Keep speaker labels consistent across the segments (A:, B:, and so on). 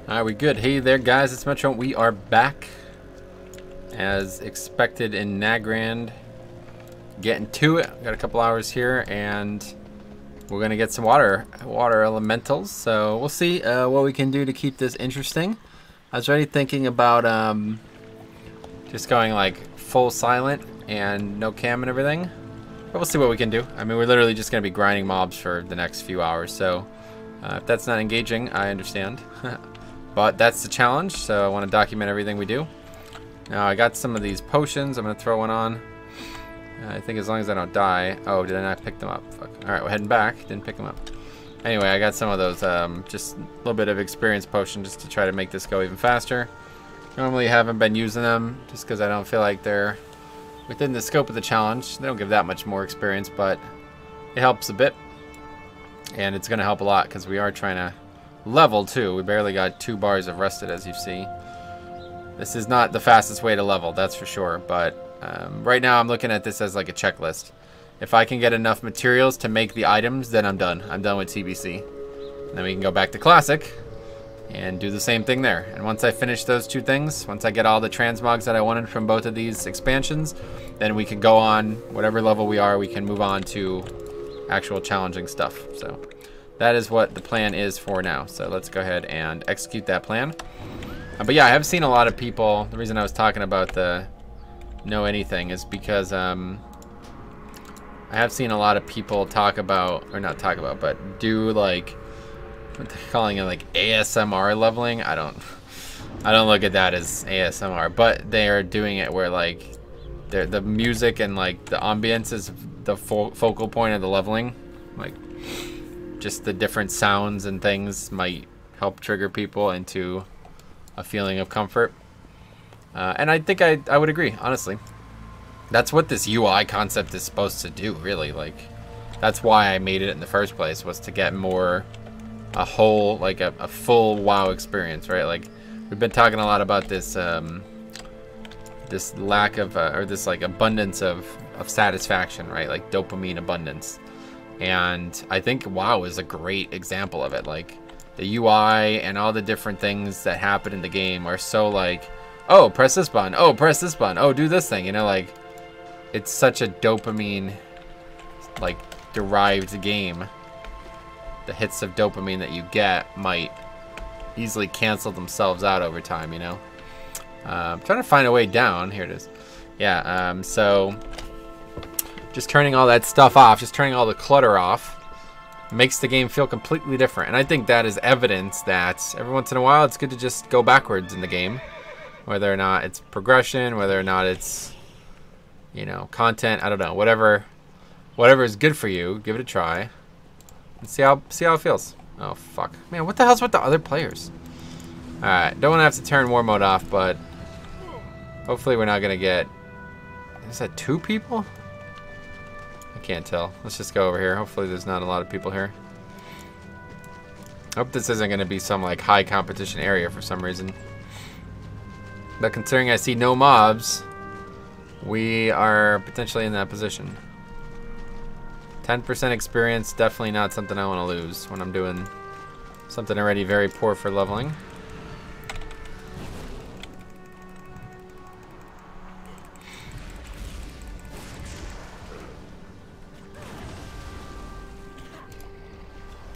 A: Alright, we good. Hey there, guys. It's Metro. We are back as expected in Nagrand. Getting to it. Got a couple hours here, and we're gonna get some water elementals. So we'll see what we can do to keep this interesting. I was already thinking about just going like full silent and no cam and everything. But we'll see what we can do. I mean, we're literally just gonna be grinding mobs for the next few hours. So if that's not engaging, I understand. But that's the challenge, so I want to document everything we do. Now I got some of these potions. I'm gonna throw one on. I think as long as I don't die. Oh, did I not pick them up? Fuck. All right, we're heading back. Didn't pick them up. Anyway, I got some of those. Just a little bit of experience potion just to try to make this go even faster. Normally haven't been using them just because I don't feel like they're within the scope of the challenge. They don't give that much more experience, but it helps a bit, and it's gonna help a lot because we are trying to level too. We barely got 2 bars of rested, as you see. This is not the fastest way to level, that's for sure, but right now I'm looking at this as like a checklist. If I can get enough materials to make the items, then I'm done. I'm done with TBC. And then we can go back to Classic and do the same thing there. And once I finish those 2 things, once I get all the transmogs that I wanted from both of these expansions, then we can go on whatever level we are, we can move on to actual challenging stuff. So that is what the plan is for now. So let's go ahead and execute that plan. But yeah, I have seen a lot of people. The reason I was talking about the know anything is because I have seen a lot of people talk about, or not talk about, but do like what they're calling it, like ASMR leveling. I don't look at that as ASMR, but they are doing it where like the music and like the ambience is the focal point of the leveling. Like just the different sounds and things might help trigger people into a feeling of comfort. And I think I would agree, honestly. That's what this UI concept is supposed to do, really. Like, that's why I made it in the first place, was to get more a whole, like a full WoW experience, right? Like, we've been talking a lot about this this lack of, or this like abundance of satisfaction, right? Like dopamine abundance. And I think WoW is a great example of it. Like, the UI and all the different things that happen in the game are so like, oh, press this button, oh, press this button, oh, do this thing, you know, like, it's such a dopamine, like, derived game. The hits of dopamine that you get might easily cancel themselves out over time, you know? I'm trying to find a way down. Here it is. Yeah, so just turning all that stuff off, just turning all the clutter off, makes the game feel completely different. And I think that is evidence that every once in a while it's good to just go backwards in the game. Whether or not it's progression, whether or not it's, you know, content, I don't know. Whatever is good for you, give it a try. And see how it feels. Oh, fuck. Man, what the hell's with the other players? Alright, don't want to have to turn war mode off, but hopefully we're not going to get... Is that 2 people? I can't tell. Let's just go over here. Hopefully there's not a lot of people here. I hope this isn't going to be some like high competition area for some reason. But considering I see no mobs, we are potentially in that position. 10% experience, definitely not something I want to lose when I'm doing something already very poor for leveling.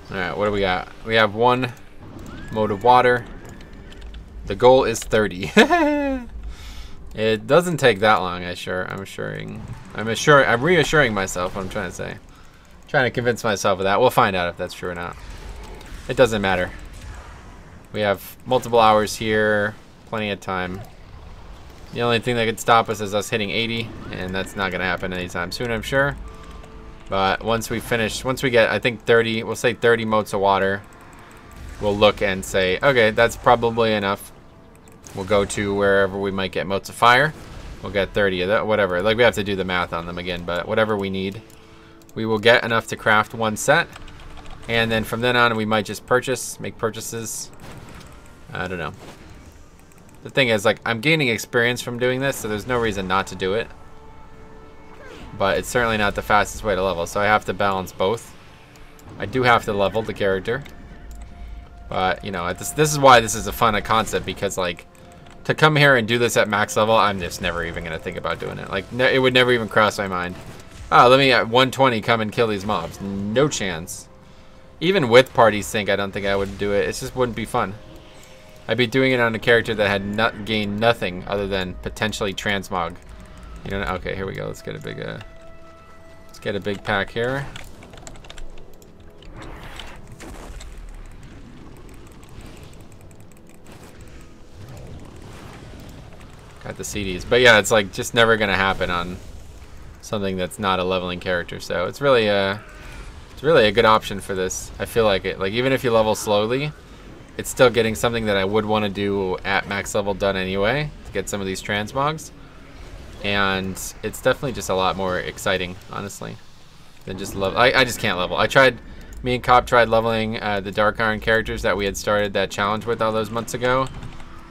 A: Alright, what do we got? We have 1 mode of water. The goal is 30. It doesn't take that long, I'm reassuring myself what I'm trying to say. Trying to convince myself of that. We'll find out if that's true or not. It doesn't matter. We have multiple hours here, plenty of time. The only thing that could stop us is us hitting 80, and that's not gonna happen anytime soon, I'm sure. But once we get, I think 30, we'll say 30 motes of water, we'll look and say, okay, that's probably enough. We'll go to wherever we might get motes of fire. We'll get 30 of that, whatever. Like, we have to do the math on them again, but whatever we need, we will get enough to craft 1 set. And then from then on, we might just make purchases. I don't know. The thing is, like, I'm gaining experience from doing this, so there's no reason not to do it. But it's certainly not the fastest way to level, so I have to balance both. I do have to level the character. But, you know, this is why this is a fun concept, because, like, to come here and do this at max level, I'm just never even going to think about doing it. Like, it would never even cross my mind. Oh, let me at 120 come and kill these mobs. No chance. Even with party sync, I don't think I would do it. It just wouldn't be fun. I'd be doing it on a character that had not gained nothing other than potentially transmog. You know, okay, here we go. Let's get a big pack here. Got the CDs. But yeah, it's like just never gonna happen on something that's not a leveling character. So it's really a good option for this. I feel like it. Like, even if you level slowly, it's still getting something that I would want to do at max level done anyway, to get some of these transmogs. And it's definitely just a lot more exciting, honestly, than just level. I just can't level. Me and Cop tried leveling the Dark Iron characters that we had started that challenge with all those months ago.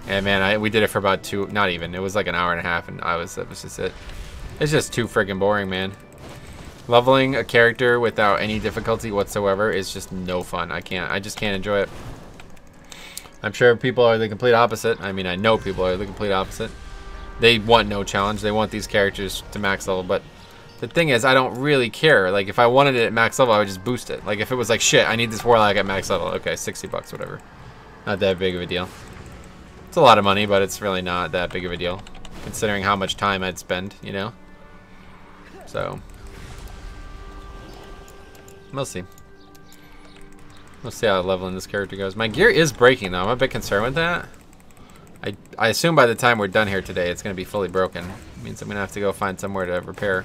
A: And man, we did it for about not even. It was like an hour and a half, and that was just it. It's just too friggin' boring, man. Leveling a character without any difficulty whatsoever is just no fun. I just can't enjoy it. I'm sure people are the complete opposite. I mean, I know people are the complete opposite. They want no challenge. They want these characters to max level, but the thing is, I don't really care. Like, if I wanted it at max level, I would just boost it. Like, if it was like, shit, I need this Warlock at max level. Okay, 60 bucks, whatever. Not that big of a deal. It's a lot of money, but it's really not that big of a deal, considering how much time I'd spend, you know? So, we'll see. We'll see how leveling this character goes. My gear is breaking, though. I'm a bit concerned with that. I assume by the time we're done here today, it's going to be fully broken. It means I'm going to have to go find somewhere to repair.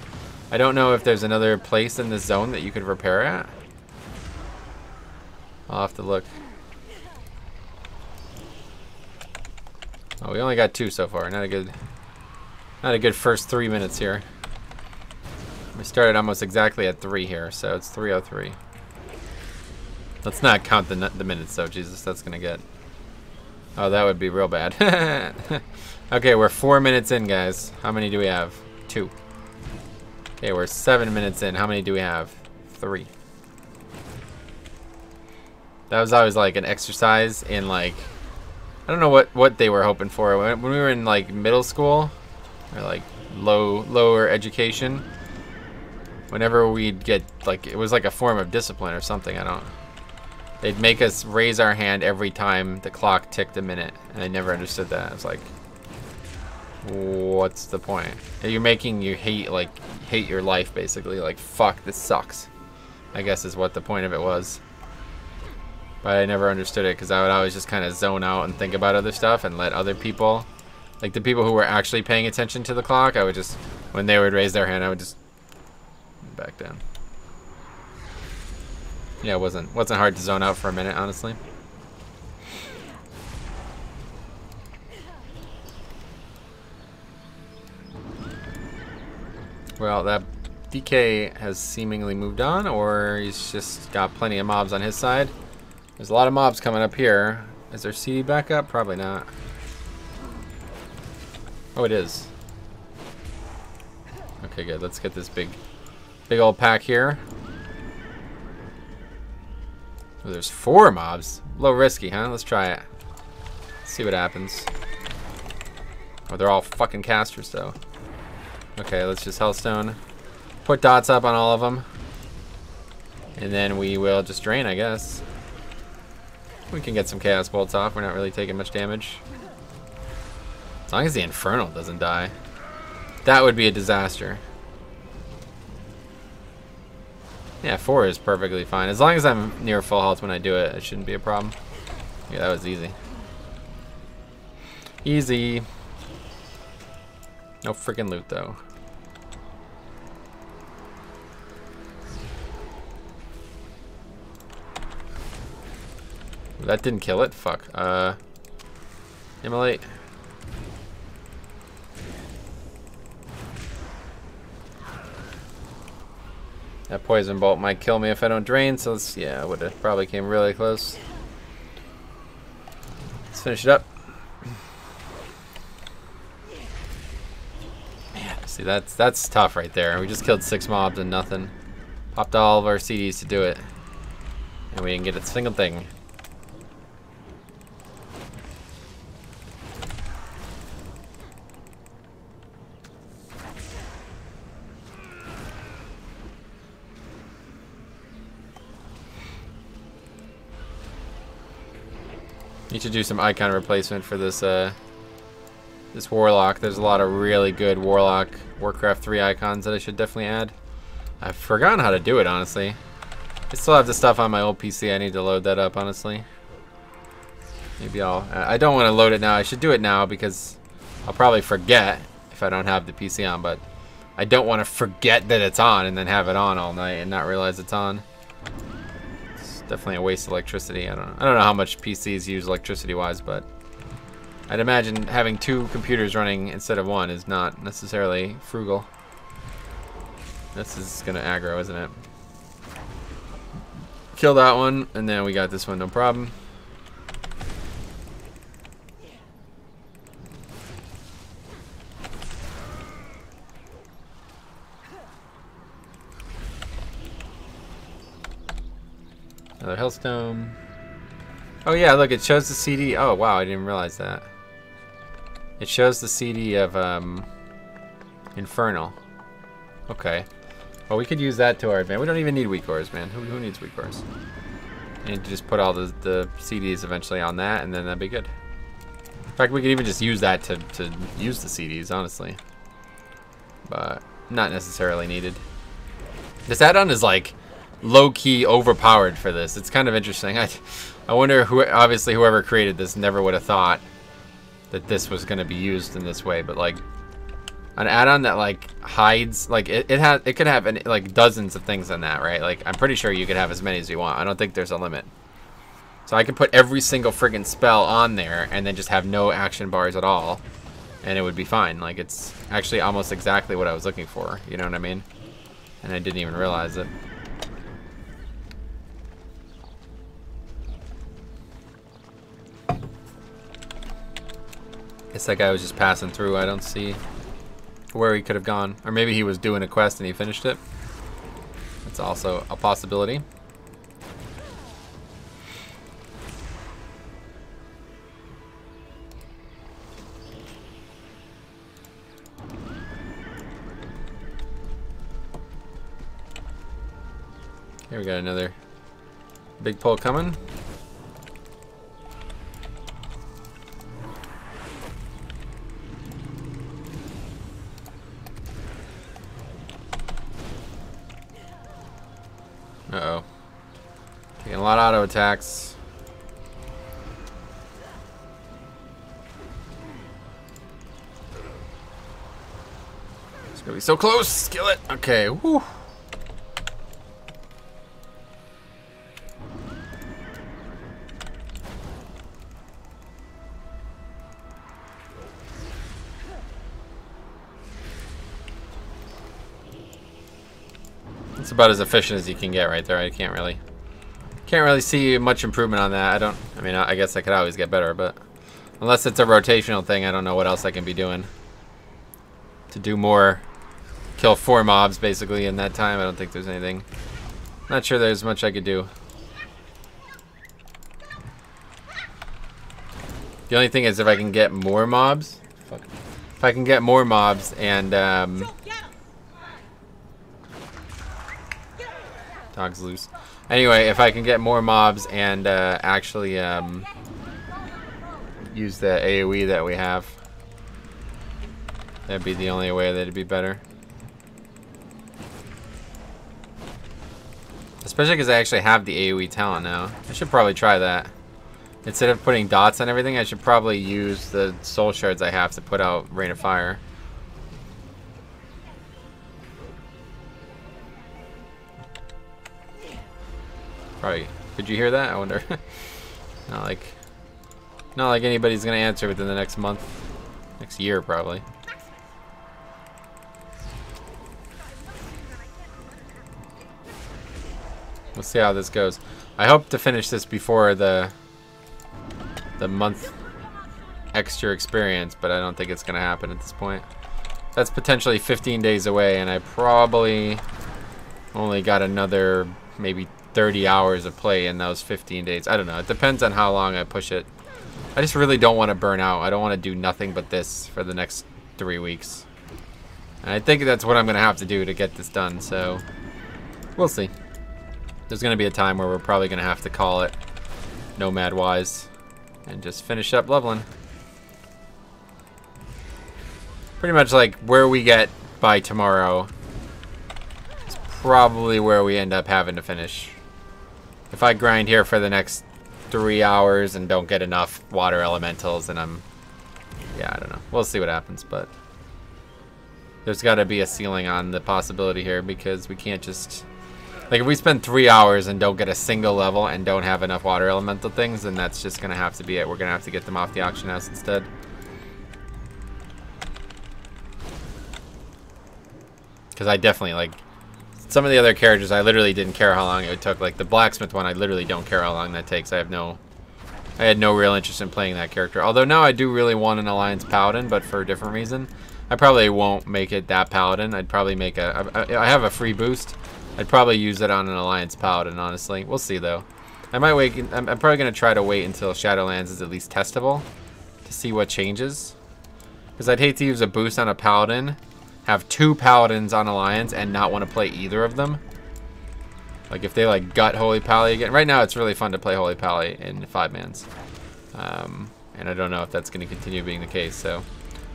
A: I don't know if there's another place in this zone that you could repair at. I'll have to look. Oh, we only got 2 so far. Not a good first 3 minutes here. We started almost exactly at 3 here, so it's 3:03. Let's not count the minutes, though. Jesus, that's gonna get. Oh, that would be real bad. Okay, we're 4 minutes in, guys. How many do we have? 2. Okay, we're 7 minutes in. How many do we have? 3. That was always like an exercise in, like, I don't know what they were hoping for when we were in like middle school or like lower education. Whenever we'd get, like, it was like a form of discipline or something. They'd make us raise our hand every time the clock ticked a minute, and I never understood that. I was like, what's the point? You're making you hate your life, basically. Like, fuck, this sucks, I guess is what the point of it was. But I never understood it, because I would always just kind of zone out and think about other stuff and let other people, like the people who were actually paying attention to the clock, I would just, when they would raise their hand, I would just back down. Yeah, it wasn't hard to zone out for a minute, honestly. Well, that DK has seemingly moved on, or he's just got plenty of mobs on his side. There's a lot of mobs coming up here. Is there CD back up? Probably not. Oh, it is. Okay, good. Let's get this big old pack here. Oh, there's 4 mobs. A little risky, huh? Let's try it. Let's see what happens. Oh, they're all fucking casters, though. Okay, let's just Hellstone. Put dots up on all of them. And then we will just drain, I guess. We can get some Chaos Bolts off. We're not really taking much damage. As long as the Infernal doesn't die. That would be a disaster. Yeah, 4 is perfectly fine. As long as I'm near full health when I do it, it shouldn't be a problem. Yeah, that was easy. Easy. No freaking loot, though. That didn't kill it? Fuck. Immolate. That poison bolt might kill me if I don't drain, so let's, yeah, I would have probably came really close. Let's finish it up. Man, see, that's tough right there. We just killed 6 mobs and nothing. Popped all of our CDs to do it. And we didn't get a single thing. Need to do some icon replacement for this this Warlock. There's a lot of really good Warlock Warcraft 3 icons that I should definitely add. I've forgotten how to do it, honestly. I still have the stuff on my old PC. I need to load that up, honestly. Maybe I don't want to load it now. I should do it now because I'll probably forget if I don't have the PC on, but I don't want to forget that it's on and then have it on all night and not realize it's on. It's definitely a waste of electricity. I don't know how much PCs use electricity-wise, but I'd imagine having 2 computers running instead of 1 is not necessarily frugal. This is gonna aggro, isn't it? Kill that one, and then we got this one, no problem. Another Hellstone. Oh yeah, look, it shows the CD. Oh wow, I didn't realize that. It shows the CD of Infernal. Okay. Well, we could use that to our advantage. We don't even need weak cores, man. Who needs weak cores? You need to just put all the CDs eventually on that, and then that'd be good. In fact, we could even just use that to use the CDs, honestly. But not necessarily needed. This add-on is like low-key overpowered for this. It's kind of interesting. I wonder who, obviously whoever created this never would have thought that this was going to be used in this way, but like an add-on that like hides, like it could have like dozens of things in that, right? Like I'm pretty sure you could have as many as you want. I don't think there's a limit. So I could put every single friggin' spell on there and then just have no action bars at all, and it would be fine. Like it's actually almost exactly what I was looking for, you know what I mean? And I didn't even realize it. Guess that guy was just passing through. I don't see where he could have gone. Or maybe he was doing a quest and he finished it. That's also a possibility. Here we got another big pull coming. Uh-oh. Taking a lot of auto attacks. It's gonna be so close. Kill it. Okay. Woo. It's about as efficient as you can get right there. I can't really see much improvement on that. I mean, I guess I could always get better, but unless it's a rotational thing, I don't know what else I can be doing to do more. Kill 4 mobs basically in that time. I don't think there's anything. Not sure there's much I could do. The only thing is if I can get more mobs. If I can get more mobs and dog's loose. Anyway, if I can get more mobs and actually use the AoE that we have, that'd be the only way that it'd be better. Especially because I actually have the AoE talent now. I should probably try that. Instead of putting dots on everything, I should probably use the soul shards I have to put out Rain of Fire. Probably. Could you hear that? I wonder. Not like anybody's gonna answer within the next month, next year probably. We'll see how this goes. I hope to finish this before the month extra experience, but I don't think it's gonna happen at this point. That's potentially 15 days away, and I probably only got another maybe 30 hours of play in those 15 days. I don't know. It depends on how long I push it. I just really don't want to burn out. I don't want to do nothing but this for the next 3 weeks. And I think that's what I'm going to have to do to get this done, so we'll see. There's going to be a time where we're probably going to have to call it Nomad-wise. and just finish up leveling. Pretty much like where we get by tomorrow is probably where we end up having to finish. If I grind here for the next 3 hours and don't get enough water elementals, and yeah, I don't know. We'll see what happens, but there's got to be a ceiling on the possibility here, because we can't just, like, if we spend 3 hours and don't get a single level and don't have enough water elemental things, then that's just gonna have to be it. We're gonna have to get them off the auction house instead. Because I definitely, like, some of the other characters, I literally didn't care how long it took. Like the blacksmith one, I literally don't care how long that takes. I had no real interest in playing that character. Although now I do really want an Alliance Paladin, but for a different reason. I probably won't make it that Paladin. I'd probably make I have a free boost. I'd probably use it on an Alliance Paladin, honestly. We'll see, though. I might wait. I'm probably going to try to wait until Shadowlands is at least testable to see what changes. Because I'd hate to use a boost on a Paladin, have 2 Paladins on Alliance, and not want to play either of them. Like, if they, like, gut Holy Pally again. Right now, it's really fun to play Holy Pally in 5-mans. And I don't know if that's going to continue being the case, so...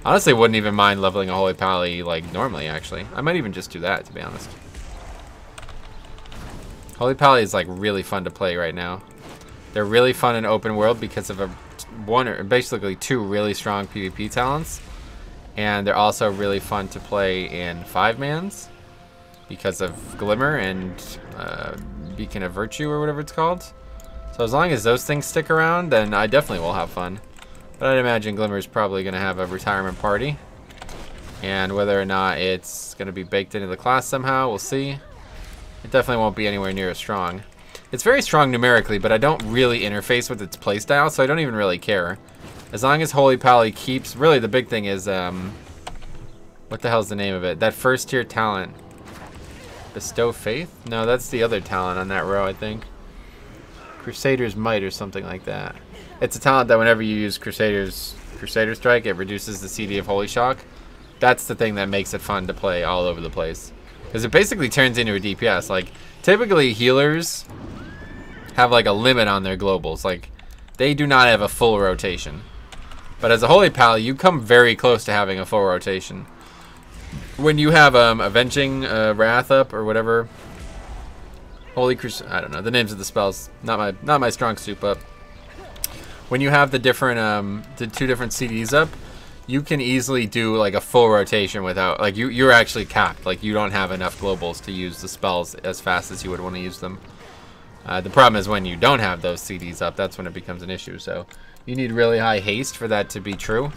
A: Honestly, wouldn't even mind leveling a Holy Pally, like, normally, actually. I might even just do that, to be honest. Holy Pally is, like, really fun to play right now. They're really fun in open world because of basically 2 really strong PvP talents. And they're also really fun to play in 5-mans because of Glimmer and Beacon of Virtue, or whatever it's called. So as long as those things stick around, then I definitely will have fun. But I'd imagine Glimmer is probably going to have a retirement party. And whether or not it's going to be baked into the class somehow, we'll see. It definitely won't be anywhere near as strong. It's very strong numerically, but I don't really interface with its playstyle, so I don't even really care. As long as Holy Pally keeps... Really, the big thing is... what the hell's the name of it? That first tier talent. Bestow Faith? No, that's the other talent on that row, I think. Crusader's Might or something like that. It's a talent that whenever you use Crusader Strike, it reduces the CD of Holy Shock. That's the thing that makes it fun to play all over the place. Because it basically turns into a DPS. Like, typically healers have like a limit on their globals. Like, they do not have a full rotation. But as a Holy Pally, you come very close to having a full rotation. When you have Avenging Wrath up or whatever, Holy Crusade, I don't know the names of the spells. Not my strong suit up. When you have the different the 2 different CDs up, you can easily do like a full rotation without, like, you're actually capped. Like, you don't have enough globals to use the spells as fast as you would want to use them. The problem is when you don't have those CDs up, that's when it becomes an issue. So you need really high haste for that to be true.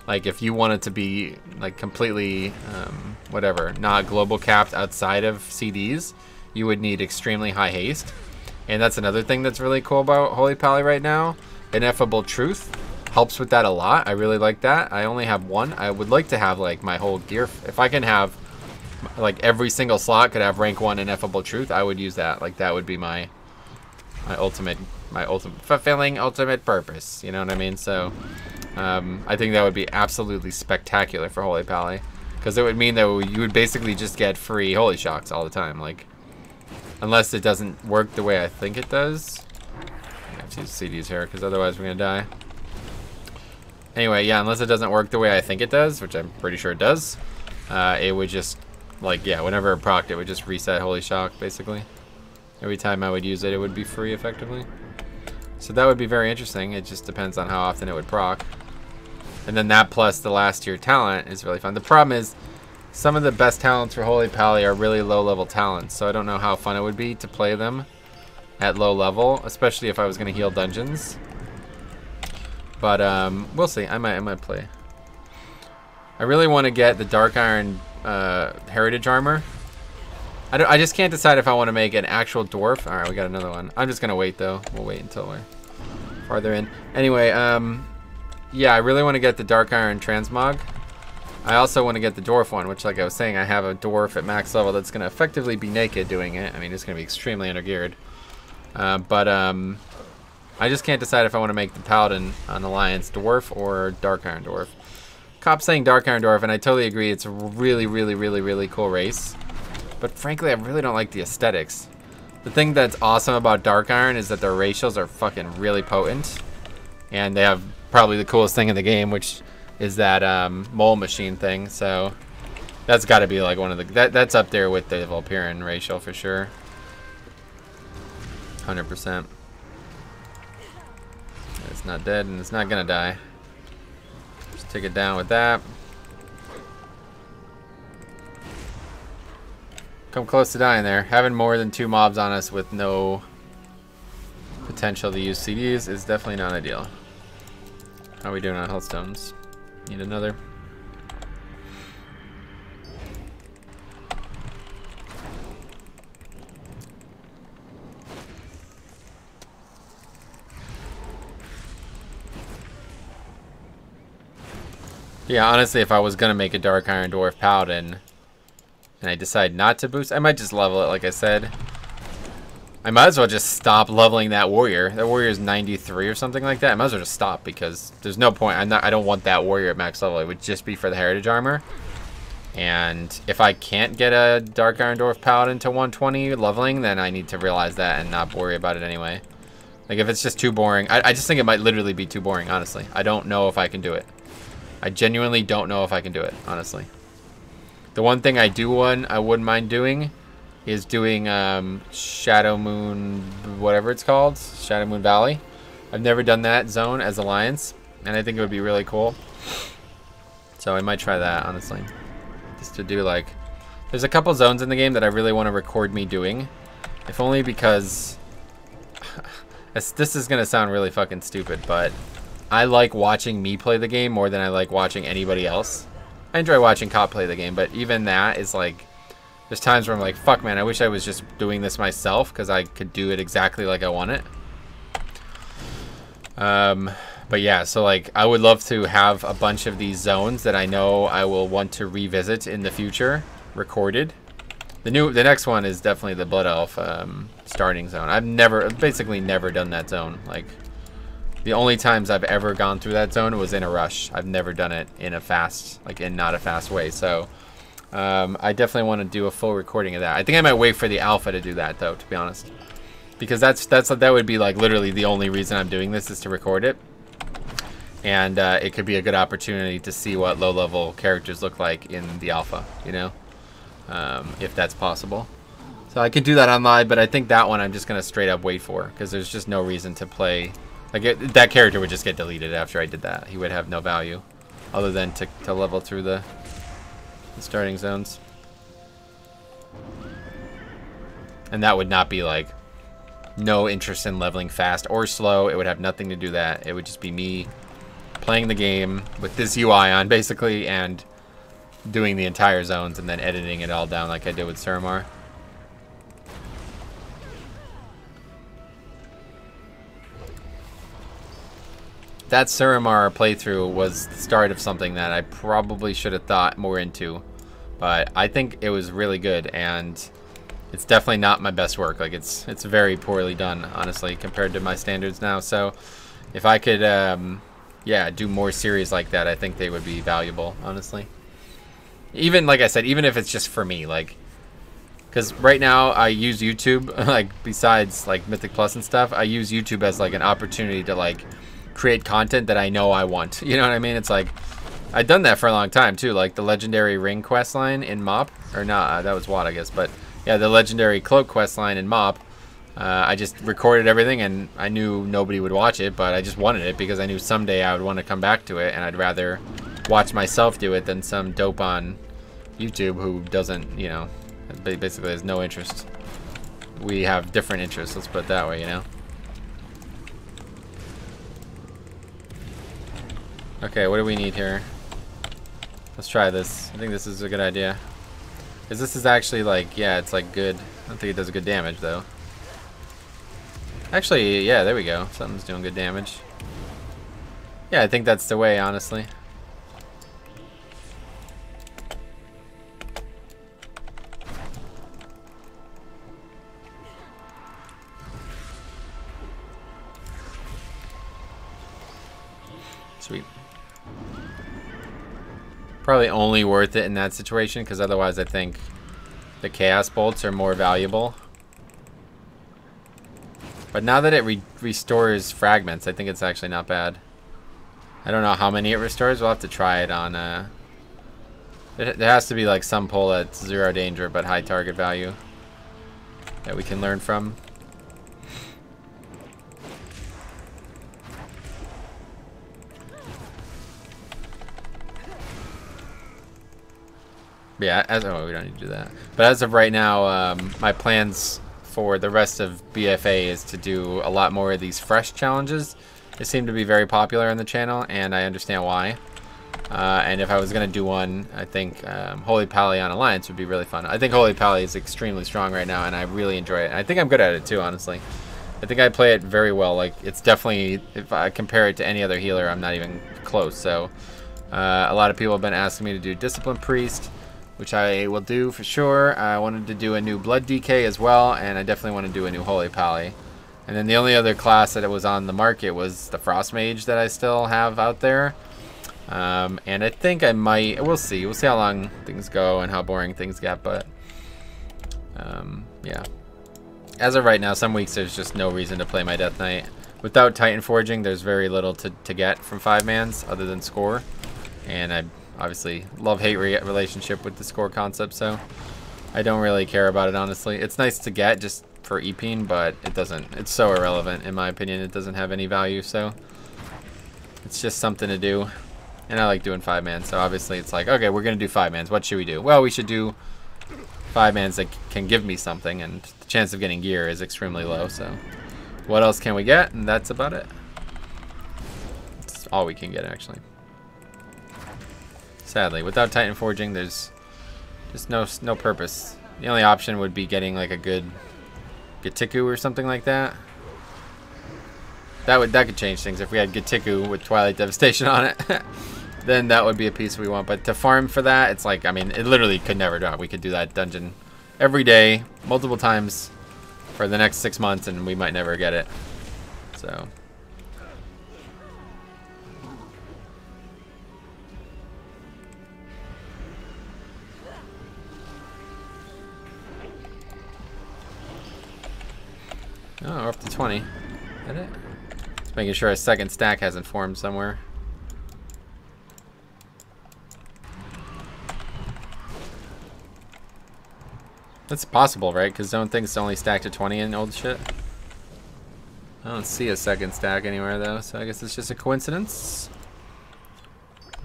A: Like, if you want it to be like completely whatever, not global capped outside of CDs, you would need extremely high haste. And that's another thing that's really cool about Holy Pally right now. Ineffable Truth helps with that a lot. I really like that. I only have 1. I would like to have like my whole gear. If I can have like every single slot could have rank 1 Ineffable Truth, I would use that. Like, that would be my ultimate fulfilling ultimate purpose. You know what I mean? So I think that would be absolutely spectacular for Holy Pally, because it would mean that you would basically just get free Holy Shocks all the time. Like, unless it doesn't work the way I think it does. I have to use CDs here because otherwise we're gonna die. Anyway, yeah, unless it doesn't work the way I think it does, which I'm pretty sure it does, it would just, like, yeah, whenever it procced, it would just reset Holy Shock, basically. Every time I would use it, it would be free, effectively. So that would be very interesting. It just depends on how often it would proc. And then that plus the last tier talent is really fun. The problem is, some of the best talents for Holy Pally are really low-level talents, so I don't know how fun it would be to play them at low level, especially if I was going to heal dungeons. But we'll see. I might play. I really want to get the Dark Iron Heritage Armor. I just can't decide if I want to make an actual dwarf. All right, we got another one. I'm just gonna wait though. We'll wait until we're farther in. Anyway, yeah, I really want to get the Dark Iron Transmog. I also want to get the dwarf one, which, like I was saying, I have a dwarf at max level that's gonna effectively be naked doing it. I mean, it's gonna be extremely undergeared. I just can't decide if I want to make the Paladin on Alliance Dwarf or Dark Iron Dwarf. Cop's saying Dark Iron Dwarf, and I totally agree. It's a really cool race. But frankly, I really don't like the aesthetics. The thing that's awesome about Dark Iron is that their racials are fucking really potent. And they have probably the coolest thing in the game, which is that mole machine thing. So that's got to be like one of the that's up there with the Vulperian racial for sure. 100%. It's not dead and it's not gonna die. Just take it down with that. Come close to dying there. Having more than 2 mobs on us with no potential to use CDs is definitely not ideal. How are we doing on health stones? Need another. Yeah, honestly, if I was gonna make a Dark Iron Dwarf Paladin and I decide not to boost, I might just level it like I said. I might as well just stop leveling that warrior. That warrior is 93 or something like that. I might as well just stop because there's no point. I don't want that warrior at max level. It would just be for the heritage armor. And if I can't get a Dark Iron Dwarf Paladin to 120 leveling, then I need to realize that and not worry about it anyway. Like if it's just too boring, I just think it might literally be too boring, honestly. I don't know if I can do it. I genuinely don't know if I can do it, honestly. The one thing I wouldn't mind doing is doing Shadow Moon, whatever it's called, Shadow Moon Valley. I've never done that zone as Alliance, and I think it would be really cool. So I might try that, honestly. Just to do like, there's a couple zones in the game that I really want to record me doing. If only because, this is gonna sound really fucking stupid, but I like watching me play the game more than I like watching anybody else. I enjoy watching Cop play the game, but even that is like, there's times where I'm like, fuck man, I wish I was just doing this myself because I could do it exactly like I want it. But yeah, so like I would love to have a bunch of these zones that I know I will want to revisit in the future recorded. The next one is definitely the Blood Elf starting zone. I've basically never done that zone. Like the only times I've ever gone through that zone was in a rush. I've never done it in a fast, like in not a fast way. So I definitely want to do a full recording of that. I think I might wait for the alpha to do that though, to be honest, because that would be like literally the only reason I'm doing this is to record it, and it could be a good opportunity to see what low-level characters look like in the alpha, you know, if that's possible. So I could do that on live, but I think that one I'm just gonna straight up wait for because there's just no reason to play. Like that character would just get deleted after I did that. He would have no value other than to level through the starting zones. And that would not be like no interest in leveling fast or slow. It would have nothing to do that. It would just be me playing the game with this UI on basically and doing the entire zones and then editing it all down like I did with Suramar. That Suramar playthrough was the start of something that I probably should have thought more into, but I think it was really good, and it's definitely not my best work. Like it's very poorly done, honestly, compared to my standards now. So if I could, yeah, do more series like that, I think they would be valuable, honestly. Even like I said, even if it's just for me, like, because right now I use YouTube, like besides like Mythic Plus and stuff, I use YouTube as like an opportunity to like create content that I know I want. You know what I mean? It's like I've done that for a long time too, like the legendary ring quest line in MOP, or not, that was WAD I guess, but yeah, the legendary cloak quest line in MOP. I just recorded everything and I knew nobody would watch it, but I just wanted it because I knew someday I would want to come back to it, and I'd rather watch myself do it than some dope on YouTube who doesn't, you know, basically has no interest. We have different interests, let's put it that way, you know. Okay, what do we need here? Let's try this. I think this is a good idea. Because this is actually like, yeah, it's like good. I don't think it does good damage though. Actually, yeah, there we go. Something's doing good damage. Yeah, I think that's the way, honestly. Sweet. Probably only worth it in that situation, because otherwise I think the Chaos Bolts are more valuable. But now that it restores fragments, I think it's actually not bad. I don't know how many it restores. We'll have to try it on... there has to be like some pull at 0 danger but high target value that we can learn from. Yeah, we don't need to do that. But as of right now, my plans for the rest of BFA is to do a lot more of these fresh challenges. They seem to be very popular on the channel, and I understand why. And if I was going to do one, I think Holy Pally on Alliance would be really fun. I think Holy Pally is extremely strong right now, and I really enjoy it. I think I'm good at it too, honestly. I think I play it very well. Like, it's definitely, if I compare it to any other healer, I'm not even close. So a lot of people have been asking me to do Discipline Priest, which I will do for sure. I wanted to do a new Blood DK as well, and I definitely want to do a new Holy Pally. And then the only other class that was on the market was the Frost Mage that I still have out there. And I think I might, we'll see how long things go and how boring things get, but yeah. As of right now, some weeks there's just no reason to play my Death Knight. Without Titan Forging, there's very little to get from 5-mans other than score. And I obviously love-hate relationship with the score concept, so I don't really care about it, honestly. It's nice to get just for EPing, but it's so irrelevant in my opinion. It doesn't have any value, so it's just something to do. And I like doing 5-mans, so obviously it's like, okay, we're gonna do 5-mans. What should we do? Well, we should do 5-mans that can give me something, and the chance of getting gear is extremely low, so what else can we get? And that's about it. That's all we can get, actually. Sadly, without Titan Forging, there's just no purpose. The only option would be getting like a good Gatiku or something like that. That could change things. If we had Gatiku with Twilight Devastation on it, then that would be a piece we want. But to farm for that, it's like, I mean, it literally could never drop. We could do that dungeon every day, multiple times for the next 6 months, and we might never get it. So. Oh, we're up to 20. Is that it? Just making sure a second stack hasn't formed somewhere. That's possible, right? Because don't think it's only stacked to 20 in old shit. I don't see a second stack anywhere, though, so I guess it's just a coincidence.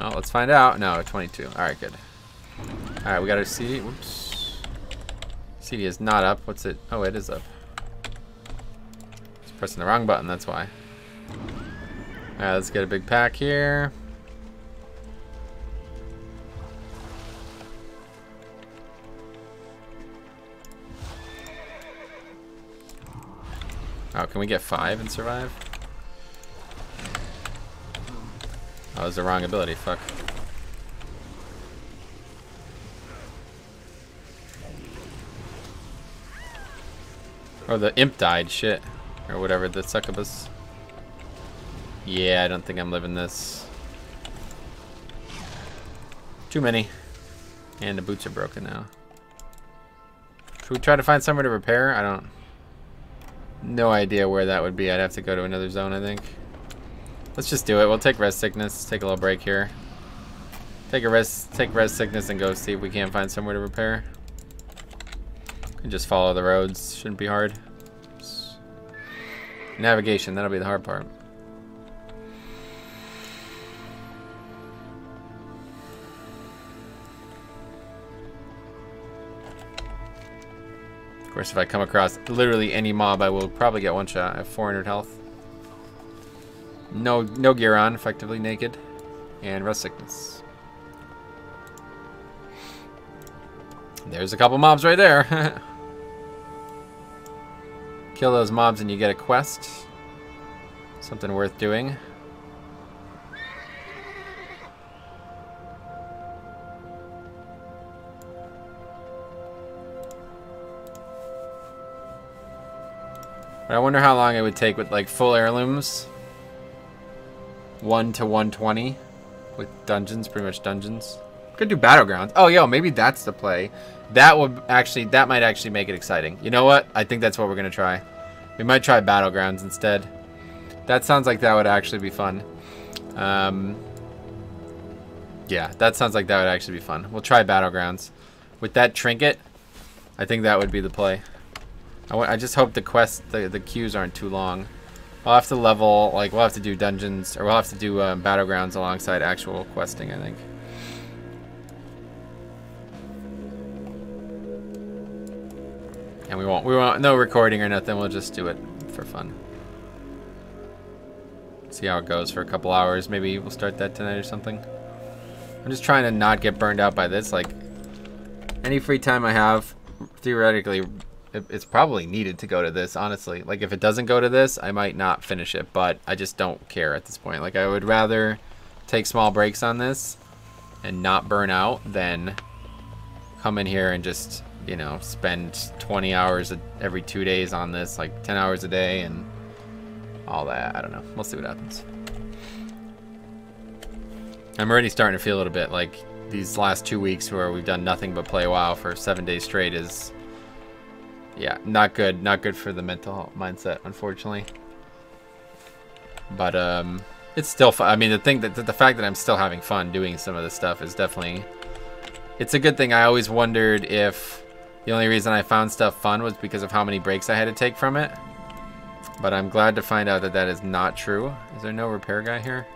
A: Oh, let's find out. No, 22. Alright, good. Alright, we got our CD. Whoops. CD is not up. What's it? Oh, it is up. Pressing the wrong button, that's why. Alright, let's get a big pack here. Oh, can we get 5 and survive? Oh, that was the wrong ability, fuck. Oh, the imp died, shit. Or whatever, the succubus. Yeah, I don't think I'm living this. Too many. And the boots are broken now. Should we try to find somewhere to repair? I don't... No idea where that would be. I'd have to go to another zone, I think. Let's just do it. We'll take res sickness. Take a little break here. Take res sickness and go see if we can't find somewhere to repair. And just follow the roads. Shouldn't be hard. Navigation, that'll be the hard part. Of course, if I come across literally any mob, I will probably get one shot. I have 400 health. No gear on, effectively naked. And rest sickness. There's a couple mobs right there. Kill those mobs and you get a quest. Something worth doing. But I wonder how long it would take with like full heirlooms. 1 to 120 with dungeons, pretty much dungeons. Could do battlegrounds. Oh, yo, maybe that's the play. That might actually make it exciting. You know what? I think that's what we're gonna try. We might try Battlegrounds instead. That sounds like that would actually be fun. Yeah, that sounds like that would actually be fun. We'll try Battlegrounds. With that trinket, I think that would be the play. I just hope the quest, the queues aren't too long. We'll have to level, like, we'll have to do dungeons, or we'll have to do Battlegrounds alongside actual questing, I think. And we won't, no recording or nothing, we'll just do it for fun. See how it goes for a couple hours. Maybe we'll start that tonight or something. I'm just trying to not get burned out by this. Like, any free time I have, theoretically, it's probably needed to go to this, honestly. Like, if it doesn't go to this, I might not finish it, but I just don't care at this point. Like, I would rather take small breaks on this and not burn out than come in here and just, you know, spend 20 hours every 2 days on this, like 10 hours a day and all that. I don't know. We'll see what happens. I'm already starting to feel a little bit like these last 2 weeks where we've done nothing but play WoW for 7 days straight is, yeah, not good. Not good for the mental mindset, unfortunately. But it's still fun. I mean, the fact that I'm still having fun doing some of this stuff is definitely, it's a good thing. I always wondered if the only reason I found stuff fun was because of how many breaks I had to take from it. But I'm glad to find out that that is not true. Is there no repair guy here?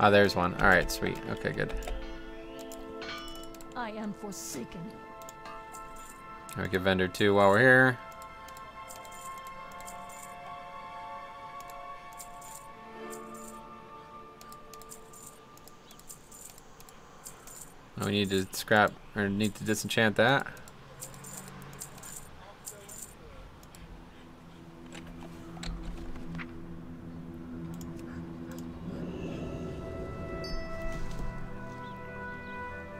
A: Ah, there's one. All right, sweet. Okay, good.
B: I am forsaken.
A: All right, get vendor 2 while we're here. Oh, we need to scrap, or need to disenchant that.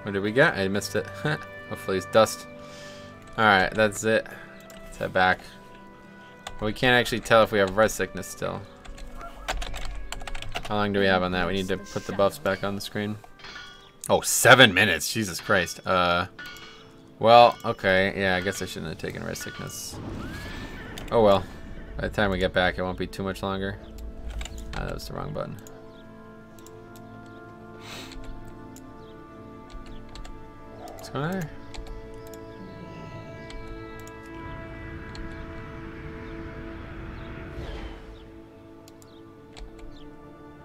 A: What did we get? I missed it. Hopefully it's dust. Alright, that's it. Let's head back. Well, we can't actually tell if we have red sickness still. How long do we have on that? We need to put the buffs back on the screen. Oh, 7 minutes. Jesus Christ. Well, okay. Yeah, I guess I shouldn't have taken red sickness. Oh well. By the time we get back, it won't be too much longer. Ah, that was the wrong button. What's going on there?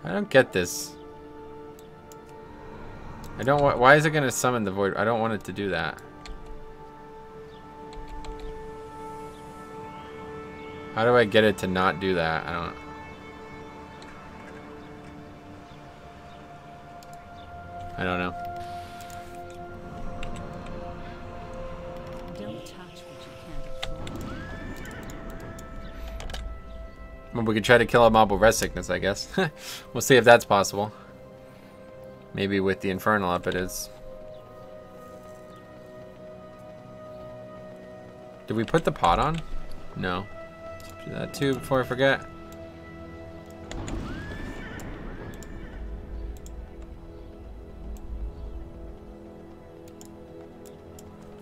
A: I don't get this. I don't want. Why is it gonna summon the void? I don't want it to do that. How do I get it to not do that? I don't know.
B: Don't touch what you can't afford.
A: Well, we could try to kill a mob with red sickness, I guess. We'll see if that's possible. Maybe with the infernal up it is. Did we put the pot on? No. Do that too before I forget.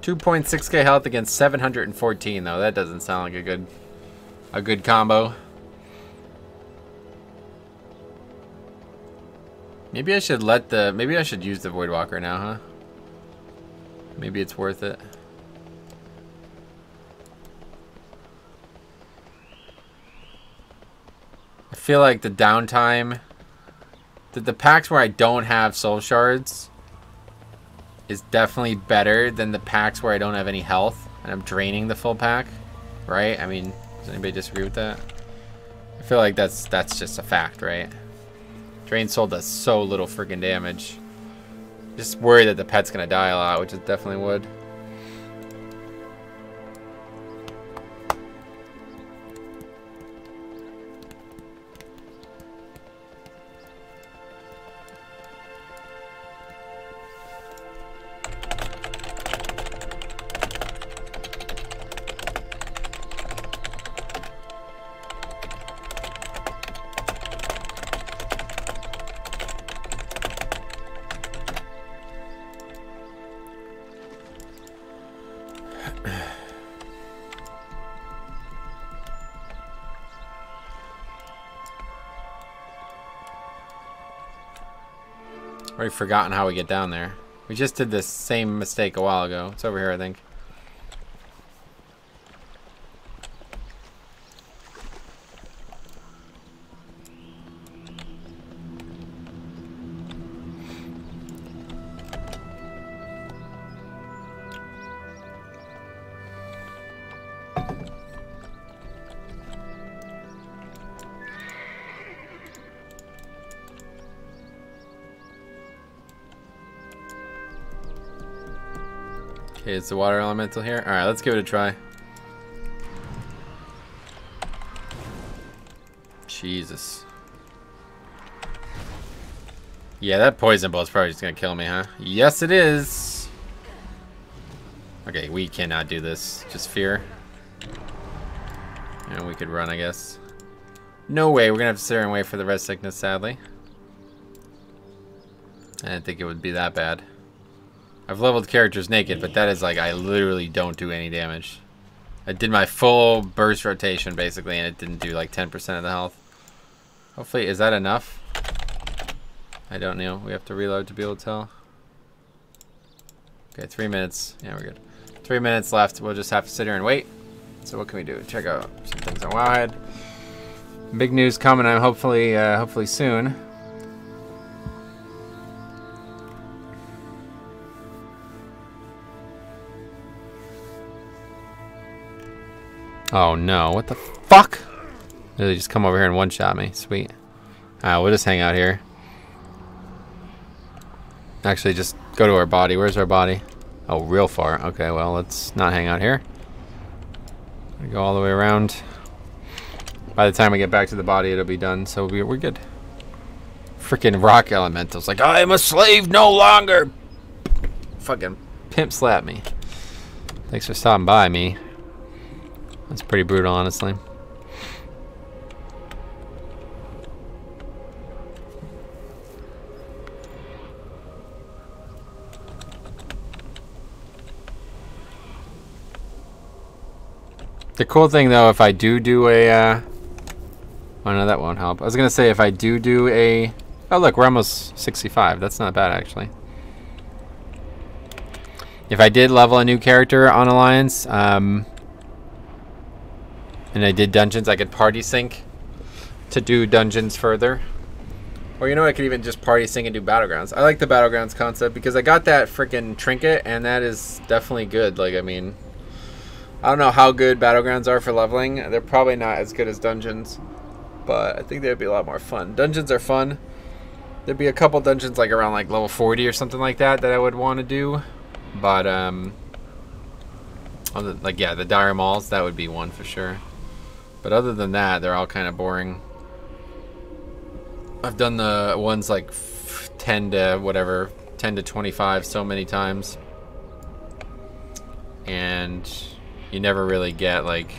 A: $2.6k health against 714 though. That doesn't sound like a good combo. Maybe I should maybe I should use the Voidwalker now, huh? Maybe it's worth it. I feel like the downtime, the packs where I don't have soul shards is definitely better than the packs where I don't have any health and I'm draining the full pack, right? I mean, does anybody disagree with that? I feel like that's just a fact, right? Drain Soul does so little freaking damage. Just worried that the pet's gonna die a lot, which it definitely would. Already forgotten how we get down there. We just did this same mistake a while ago. It's over here, I think. Okay, it's the water elemental here. Alright, let's give it a try. Jesus. Yeah, that poison ball's probably just gonna kill me, huh? Yes, it is! Okay, we cannot do this. Just fear. And we could run, I guess. No way, we're gonna have to sit here and wait for the red sickness, sadly. I didn't think it would be that bad. I've leveled characters naked, but that is like I literally don't do any damage. I did my full burst rotation basically, and it didn't do like 10% of the health. Hopefully, is that enough? I don't know. We have to reload to be able to tell. Okay, 3 minutes. Yeah, we're good. 3 minutes left. We'll just have to sit here and wait. So what can we do? Check out some things on Wowhead. Big news coming. I'm hopefully soon. Oh no, what the fuck? They just come over here and one-shot me. Sweet. We'll just hang out here. Actually, just go to our body. Where's our body? Oh, real far. Okay, well, let's not hang out here. Go all the way around. By the time we get back to the body, it'll be done, so we're good. Freaking rock elementals. Like, I am a slave no longer! Fucking pimp slap me. Thanks for stopping by, me. That's pretty brutal, honestly. The cool thing, though, if I do a... oh, no, that won't help. I was going to say, if I do a... Oh, look, we're almost 65. That's not bad, actually. If I did level a new character on Alliance, and I did dungeons, I could party sync to do dungeons further. Or you know, I could even just party sync and do Battlegrounds. I like the Battlegrounds concept because I got that freaking trinket, and that is definitely good. Like, I mean, I don't know how good Battlegrounds are for leveling. They're probably not as good as dungeons, but I think they'd be a lot more fun. Dungeons are fun. There'd be a couple dungeons like around like level 40 or something like that that I would want to do. But, like, yeah, the Dire Mauls, that would be one for sure. But other than that, they're all kind of boring. I've done the ones like 10 to whatever, 10 to 25 so many times. And you never really get like,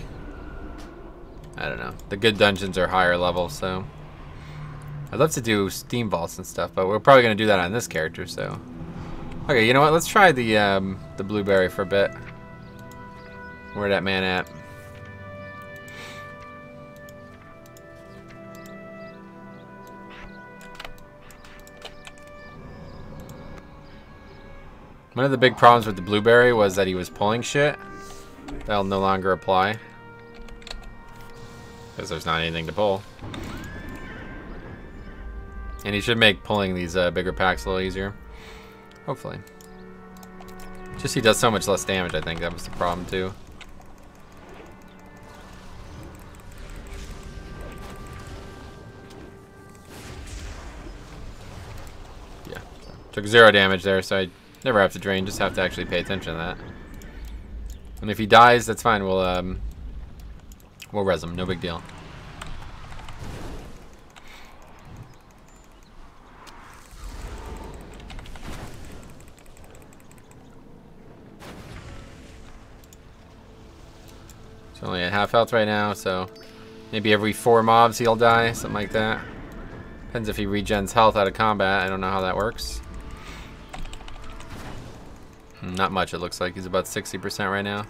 A: I don't know. The good dungeons are higher level, so. I'd love to do Steam Vaults and stuff, but we're probably going to do that on this character, so. Okay, you know what? Let's try the blueberry for a bit. Where that man at? One of the big problems with the blueberry was that he was pulling shit. That'll no longer apply. Because there's not anything to pull. And he should make pulling these bigger packs a little easier. Hopefully. Just he does so much less damage, I think. That was the problem, too. Yeah. Took 0 damage there, so I never have to drain. Just have to actually pay attention to that. And if he dies, that's fine. We'll res him. No big deal. He's only at half health right now, so maybe every 4 mobs he'll die, something like that. Depends if he regens health out of combat. I don't know how that works. Not much, it looks like. He's about 60% right now.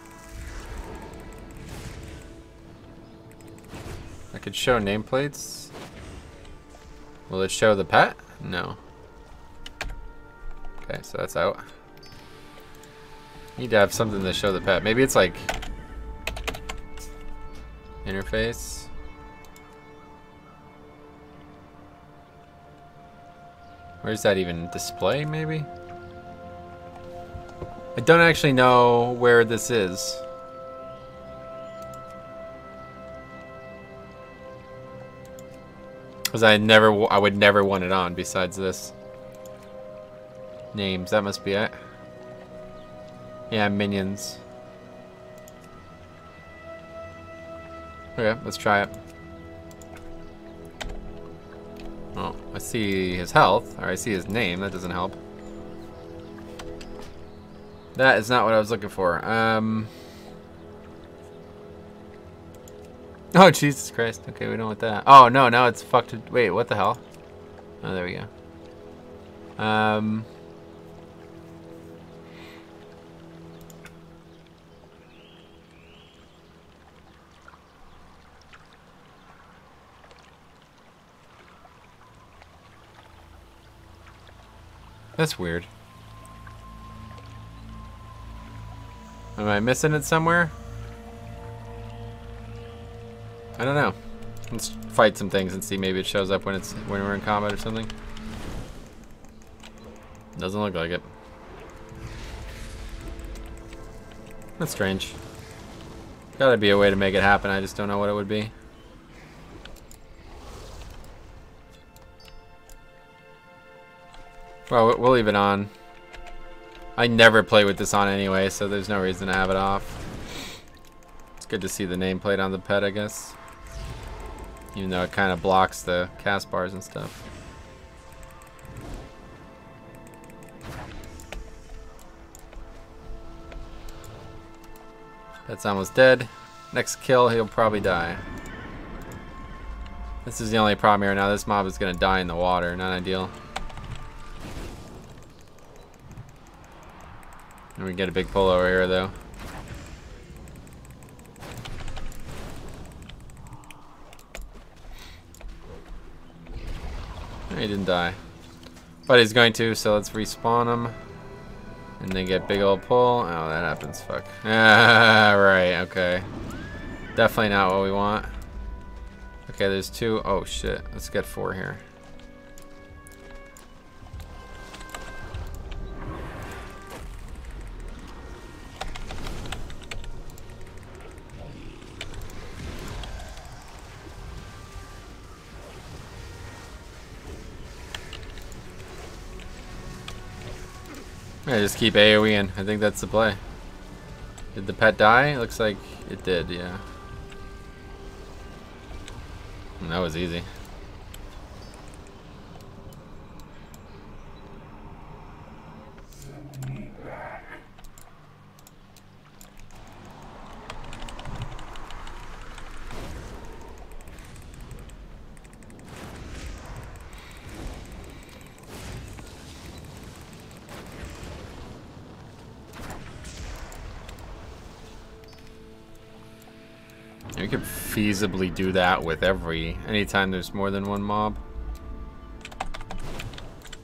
A: I could show nameplates. Will it show the pet? No. Okay, so that's out. Need to have something to show the pet. Maybe it's like interface. Where's that even display? Maybe. I don't actually know where this is. Because I would never want it on besides this. Names, that must be it. Yeah, minions. Okay, let's try it. Oh, I see his health, or I see his name, that doesn't help. That is not what I was looking for. Oh, Jesus Christ. Okay, we don't want that. Oh, no, now it's fucked. Wait, what the hell? Oh, there we go. That's weird. Am I missing it somewhere? I don't know. Let's fight some things and see maybe it shows up when we're in combat or something. Doesn't look like it. That's strange. Gotta be a way to make it happen, I just don't know what it would be. Well, we'll leave it on. I never play with this on anyway, so there's no reason to have it off. It's good to see the nameplate on the pet, I guess. Even though it kind of blocks the cast bars and stuff. That's almost dead. Next kill, he'll probably die. This is the only problem here now. This mob is going to die in the water. Not ideal. And we get a big pull over here, though. He didn't die. But he's going to, so let's respawn him. And then get big old pull. Oh, that happens. Fuck. Ah, right, okay. Definitely not what we want. Okay, there's 2. Oh, shit. Let's get 4 here. Yeah, just keep AoEing. I think that's the play. Did the pet die? Looks like it did, yeah. And that was easy. You could feasibly do that with anytime there's more than one mob.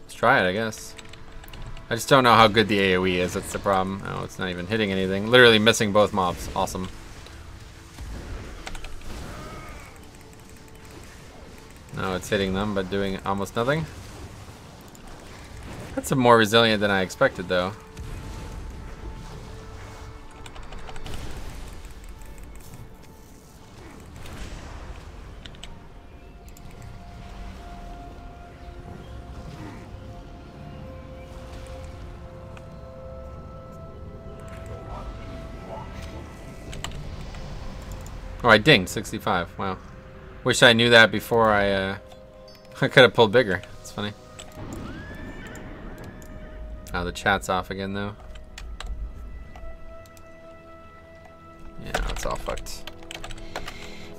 A: Let's try it, I guess. I just don't know how good the AoE is, that's the problem. Oh, it's not even hitting anything. Literally missing both mobs. Awesome. Now it's hitting them, but doing almost nothing. That's more resilient than I expected, though. Oh, I dinged 65. Wow. Wish I knew that before I could have pulled bigger. It's funny. Oh, the chat's off again, though. Yeah, it's all fucked.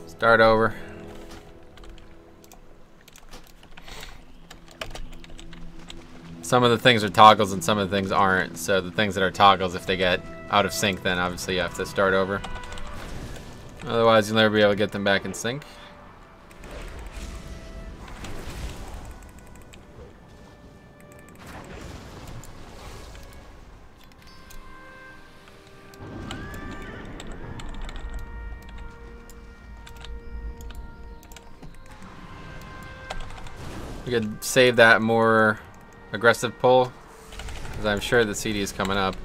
A: Start over. Some of the things are toggles and some of the things aren't. So the things that are toggles, if they get out of sync, then obviously you have to start over. Otherwise, you'll never be able to get them back in sync. We could save that more aggressive pull, because I'm sure the CD is coming up.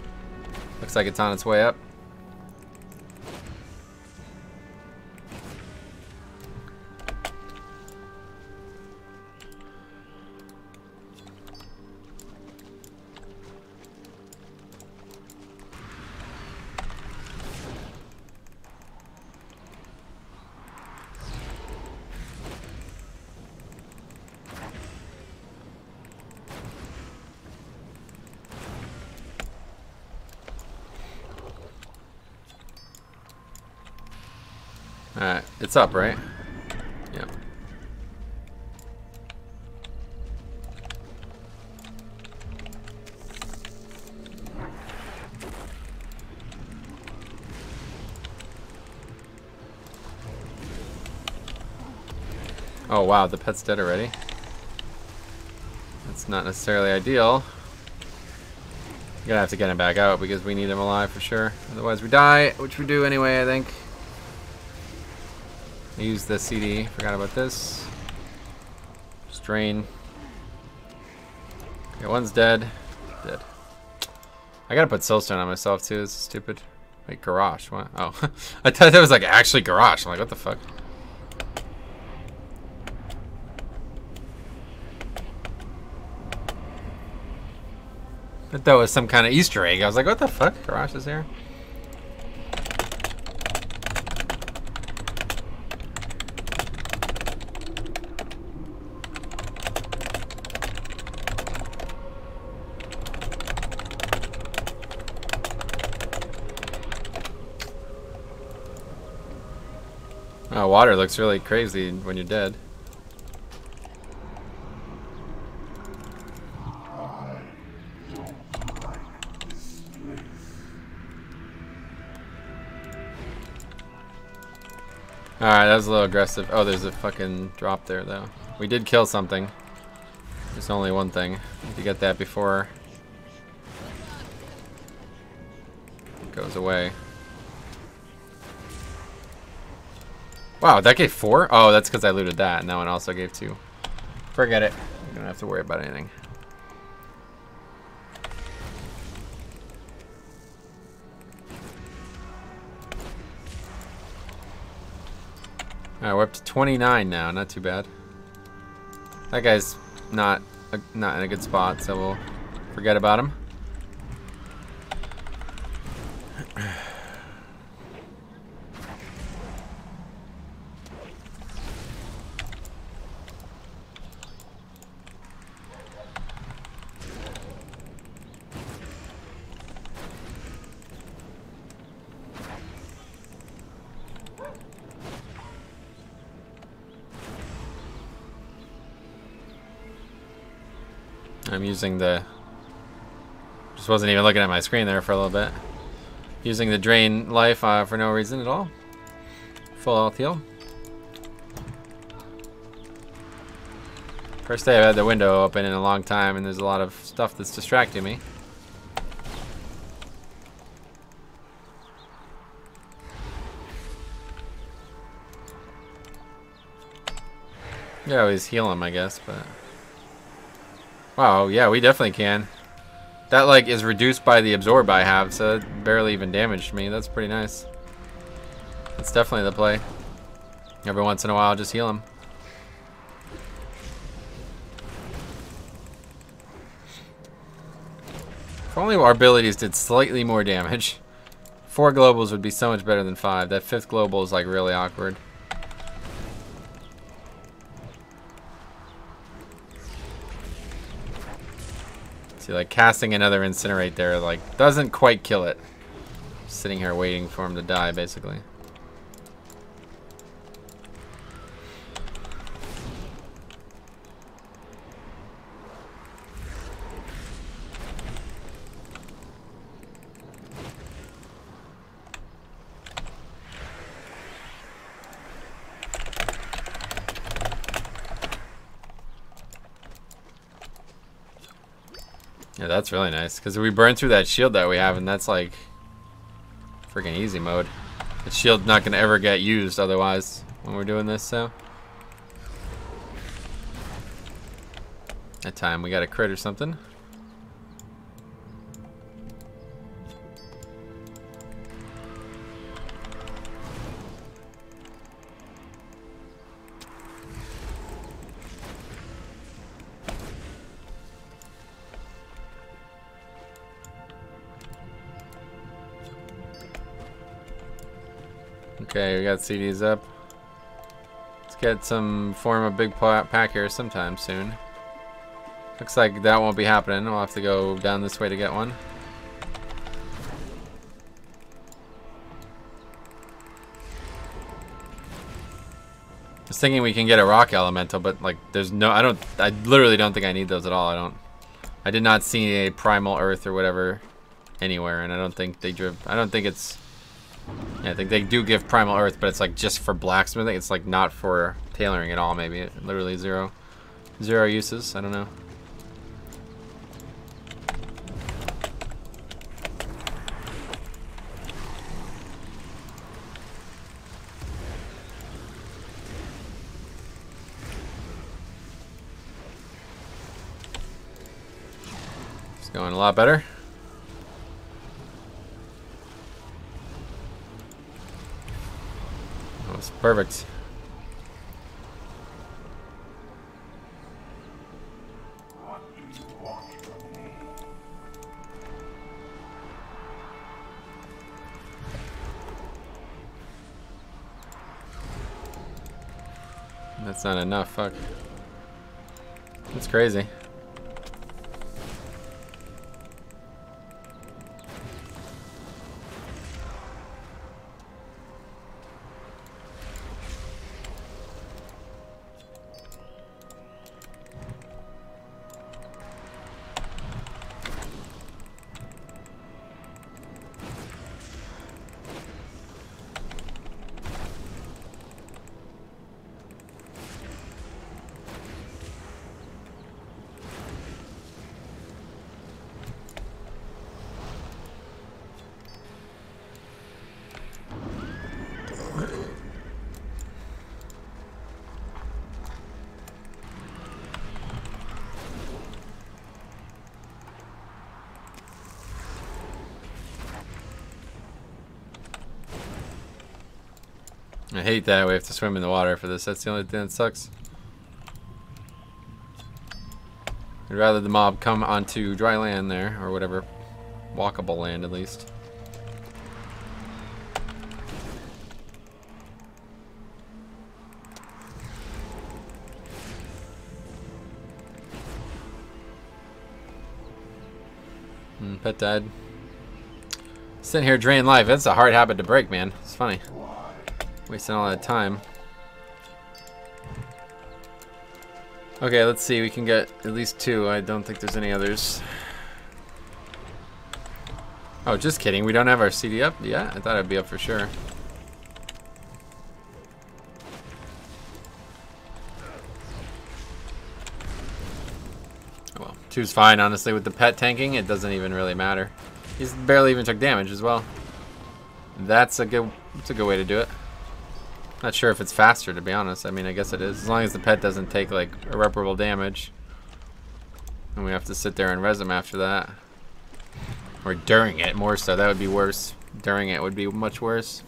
A: Looks like it's on its way up. Alright, it's up, right? Yeah. Oh wow, the pet's dead already. That's not necessarily ideal. You're gonna have to get him back out because we need him alive for sure. Otherwise we die, which we do anyway, I think. Use the CD. Forgot about this. Strain. Okay, one's dead. Dead. I gotta put soulstone on myself too. This is stupid. Wait, garage. What? Oh, I thought that was like actually garage. I'm like, what the fuck? I thought that was some kind of Easter egg. I was like, what the fuck? Garage is here. Oh, water looks really crazy when you're dead. Alright, that was a little aggressive. Oh, there's a fucking drop there, though. We did kill something. There's only one thing. Need to get that before it goes away. Wow, that gave 4? Oh, that's because I looted that, and that one also gave 2. Forget it. You don't have to worry about anything. Alright, we're up to 29 now. Not too bad. That guy's not in a good spot, so we'll forget about him. I'm using the... Just wasn't even looking at my screen there for a little bit. Using the drain life for no reason at all. Full health heal. First day I've had the window open in a long time, and there's a lot of stuff that's distracting me. Yeah, always heal him, I guess, but... Wow, yeah, we definitely can. That, like, is reduced by the absorb I have, so it barely even damaged me. That's pretty nice. That's definitely the play. Every once in a while, just heal him. If only our abilities did slightly more damage. 4 globals would be so much better than 5. That 5th global is, like, really awkward. See, like, casting another incinerate there, like, doesn't quite kill it. Just sitting here waiting for him to die, basically. Yeah, that's really nice, because we burn through that shield that we have, and that's like freaking easy mode. The shield's not going to ever get used otherwise when we're doing this, so. That time we got a crit or something. Okay, we got CDs up. Let's get some form of big pack here sometime soon. Looks like that won't be happening. We'll have to go down this way to get one. I was thinking we can get a rock elemental, but like there's no, I literally don't think I need those at all. I did not see a primal earth or whatever anywhere, and I don't think they it's, yeah, I think they do give primal earth, but it's like just for blacksmithing. It's like not for tailoring at all, maybe. Literally zero uses, I don't know. It's going a lot better. That was perfect. That's not enough, fuck. That's crazy. I hate that we have to swim in the water for this. That's the only thing that sucks. I'd rather the mob come onto dry land there, or whatever. Walkable land, at least. Pet died. Sitting here drain life. That's a hard habit to break, man. It's funny. Wasting all that time. Okay, let's see. We can get at least 2. I don't think there's any others. Oh, just kidding. We don't have our CD up? Yeah, I thought it'd be up for sure. Oh, well, 2's fine, honestly. With the pet tanking, it doesn't even really matter. He's barely even took damage as well. That's a good way to do it. Not sure if it's faster, to be honest. I mean, I guess it is. As long as the pet doesn't take, like, irreparable damage. And we have to sit there and res him after that. Or during it, more so. That would be worse. During it would be much worse.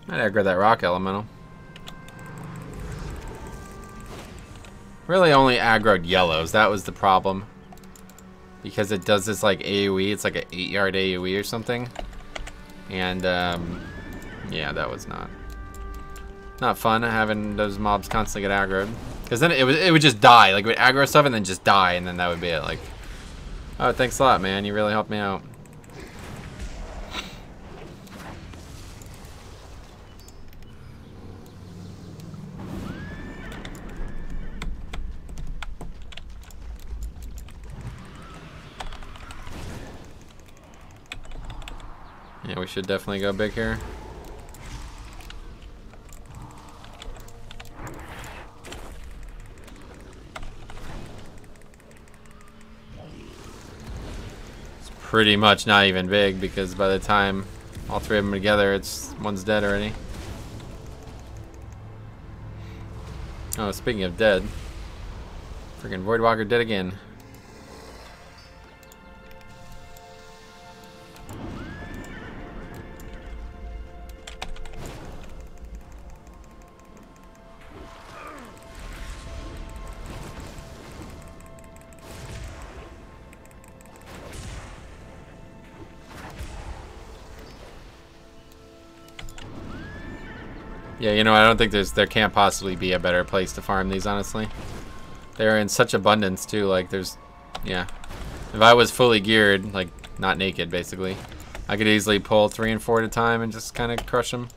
A: I'd aggro that rock elemental. Really only aggroed yellows. That was the problem. Because it does this like AoE. It's like an 8-yard AoE or something. And yeah, that was not fun having those mobs constantly get aggroed. Because then it would just die. Like it would aggro stuff and then just die, and then that would be it. Like, oh, thanks a lot, man. You really helped me out. Yeah, we should definitely go big here. It's pretty much not even big because by the time all three of them together, one's dead already. Oh, speaking of dead, freaking Voidwalker dead again. Yeah, you know, I don't think there can't possibly be a better place to farm these, honestly. They're in such abundance, too, like, yeah. If I was fully geared, like, not naked, basically, I could easily pull 3 and 4 at a time and just kind of crush them.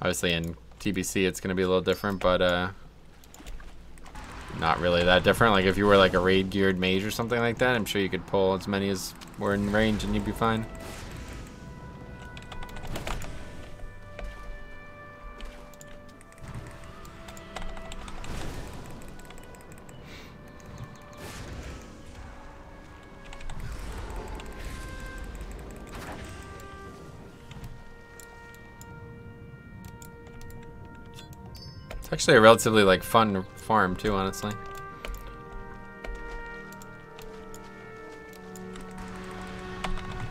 A: Obviously, in TBC, it's going to be a little different, but, not really that different. Like, if you were, like, a raid-geared mage or something like that, I'm sure you could pull as many as were in range and you'd be fine. It's actually a relatively like fun farm too, honestly.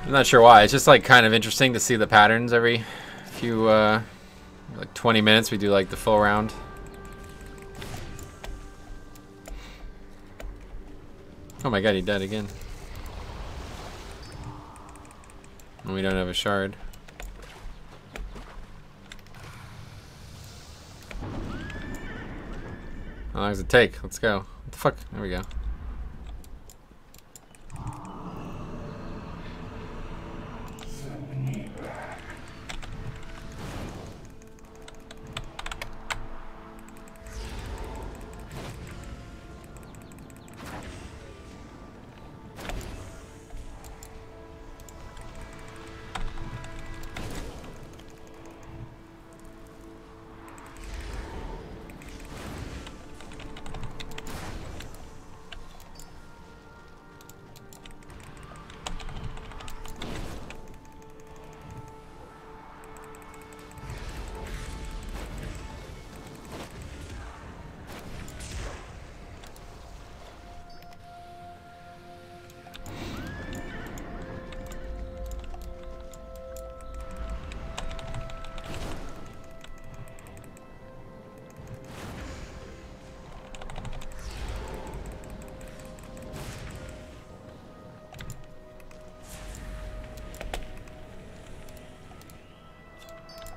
A: I'm not sure why. It's just like kind of interesting to see the patterns every few like 20 minutes. We do like the full round. Oh my god, he died again. And we don't have a shard. How long does it take? Let's go. What the fuck? There we go.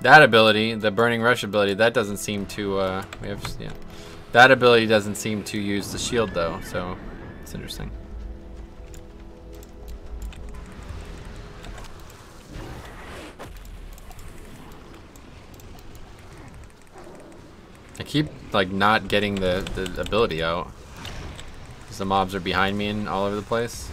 A: That ability, the Burning Rush ability, that doesn't seem to, yeah. That ability doesn't seem to use the shield though, so it's interesting. I keep, like, not getting the ability out. Because the mobs are behind me and all over the place.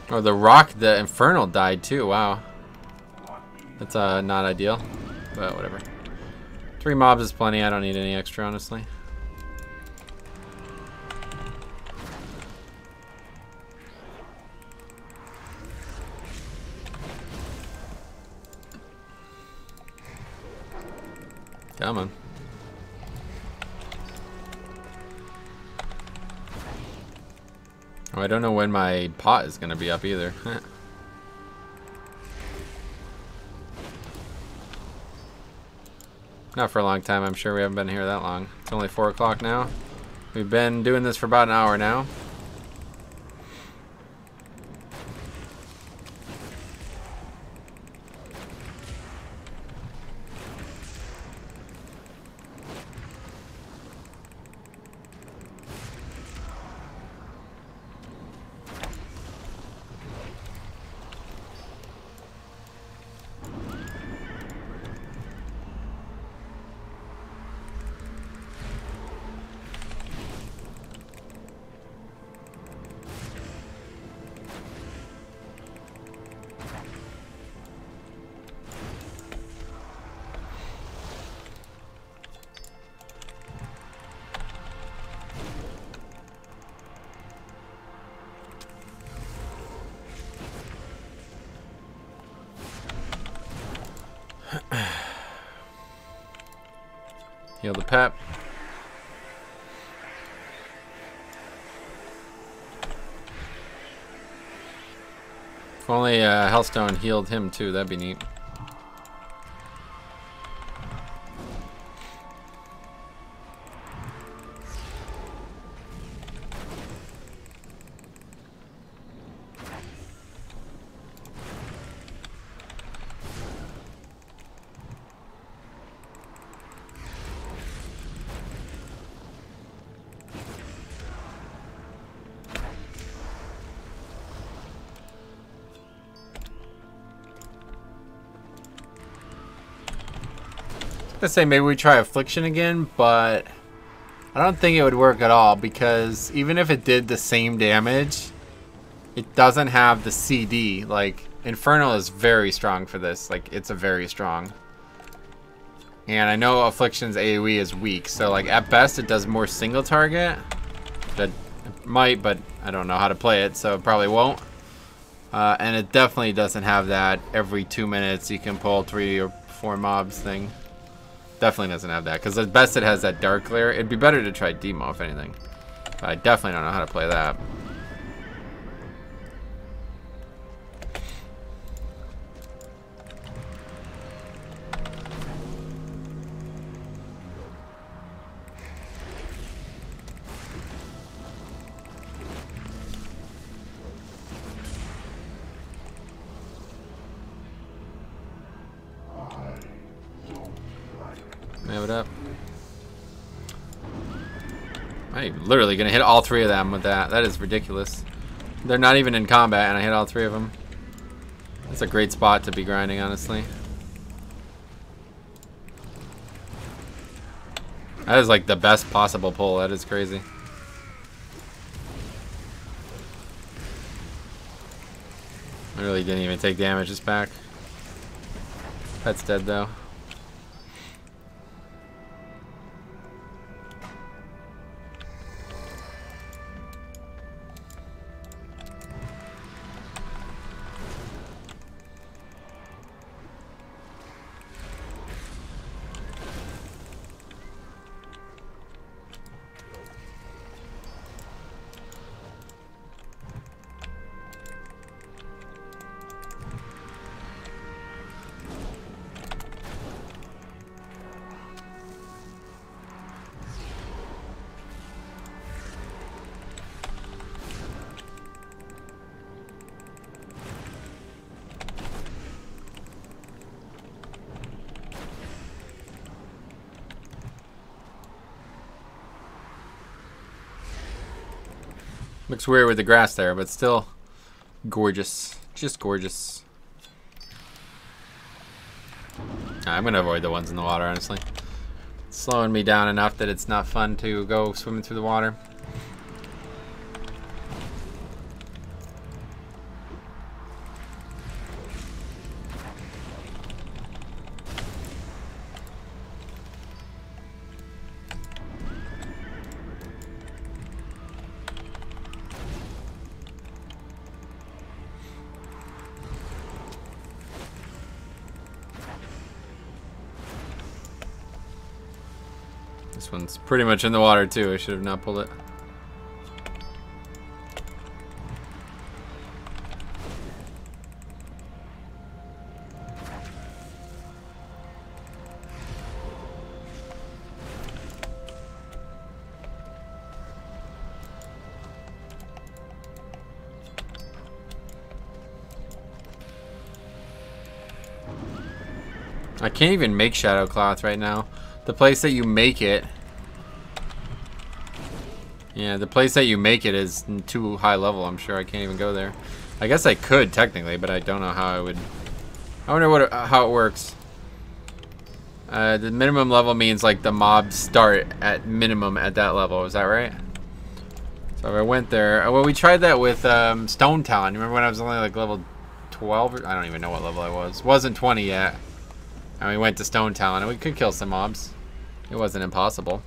A: Oh, the Infernal died too, wow. That's not ideal, but whatever. 3 mobs is plenty, I don't need any extra, honestly. Come on. Oh, I don't know when my pot is going to be up either. Not for a long time, I'm sure we haven't been here that long. It's only 4 o'clock now. We've been doing this for about an hour now. Heal the pep. If only Hellstone healed him too, that'd be neat.
C: I say maybe we try Affliction again, but I don't think it would work at all because even if it did the same damage, it doesn't have the CD. Like, Infernal is very strong for this. Like, it's a very strong. And I know Affliction's AoE is weak, so like at best it does more single target. That might, but I don't know how to play it, so it probably won't. And it definitely doesn't have that every 2 minutes you can pull 3 or 4 mobs thing. Definitely doesn't have that, because at best it has that dark glare. It'd be better to try Demo if anything. But I definitely don't know how to play that. Have it up. I'm literally gonna hit all 3 of them with that. That is ridiculous. They're not even in combat and I hit all 3 of them. That's a great spot to be grinding, honestly. That is like the best possible pull. That is crazy. I really didn't even take damage this pack. Pet's dead though. Looks weird with the grass there, but still gorgeous. Just gorgeous. I'm gonna avoid the ones in the water, honestly. It's slowing me down enough that it's not fun to go swimming through the water. This one's pretty much in the water too. I should have not pulled it. I can't even make Shadow Cloth right now. The place that you make it... Yeah, the place that you make it is too high level. I'm sure I can't even go there. I guess I could, technically, but I don't know how I would... I wonder how it works. The minimum level means, like, the mobs start at minimum at that level. Is that right? So if I went there... Well, we tried that with Stone Talon. You remember when I was only, like, level 12? I don't even know what level I was. Wasn't 20 yet. And we went to Stone Talon, and we could kill some mobs. It wasn't impossible.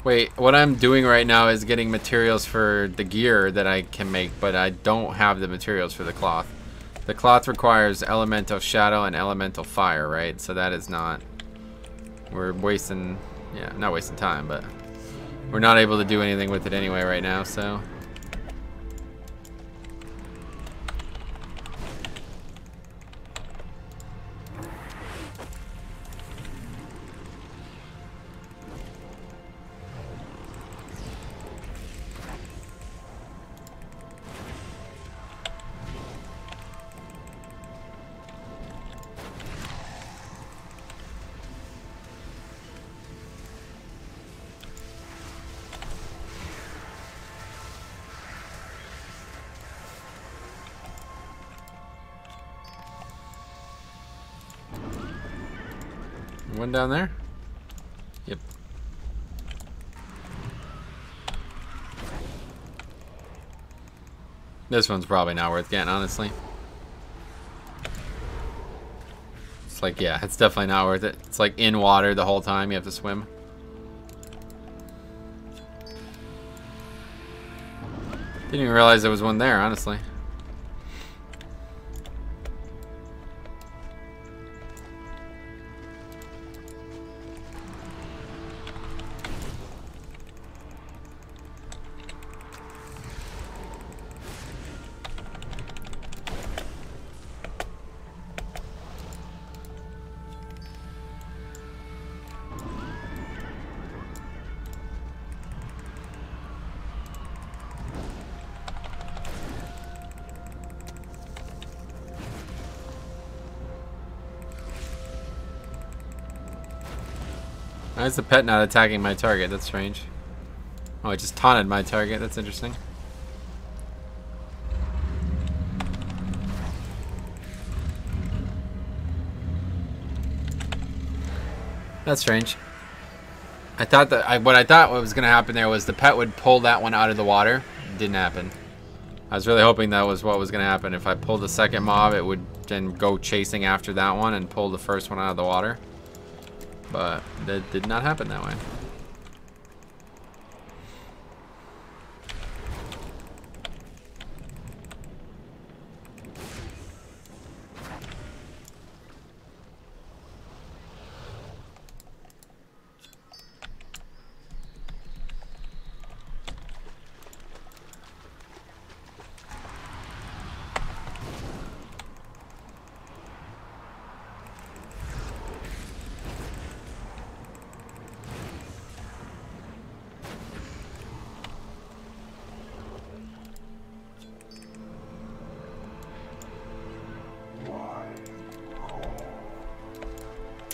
A: Wait, what I'm doing right now is getting materials for the gear that I can make, but I don't have the materials for the cloth. The cloth requires elemental shadow and elemental fire, right? So that is not... We're wasting... Yeah, not wasting time, but... We're not able to do anything with it anyway right now, so... One down there? Yep. This one's probably not worth getting, honestly. It's like, yeah, it's definitely not worth it. It's like in water the whole time. You have to swim. Didn't even realize there was one there, honestly. Why is the pet not attacking my target? That's strange. Oh, it just taunted my target. That's interesting. That's strange. I thought that what I thought was going to happen there was the pet would pull that one out of the water. It didn't happen. I was really hoping that was what was going to happen. If I pulled the second mob, it would then go chasing after that one and pull the first one out of the water. But that did not happen that way.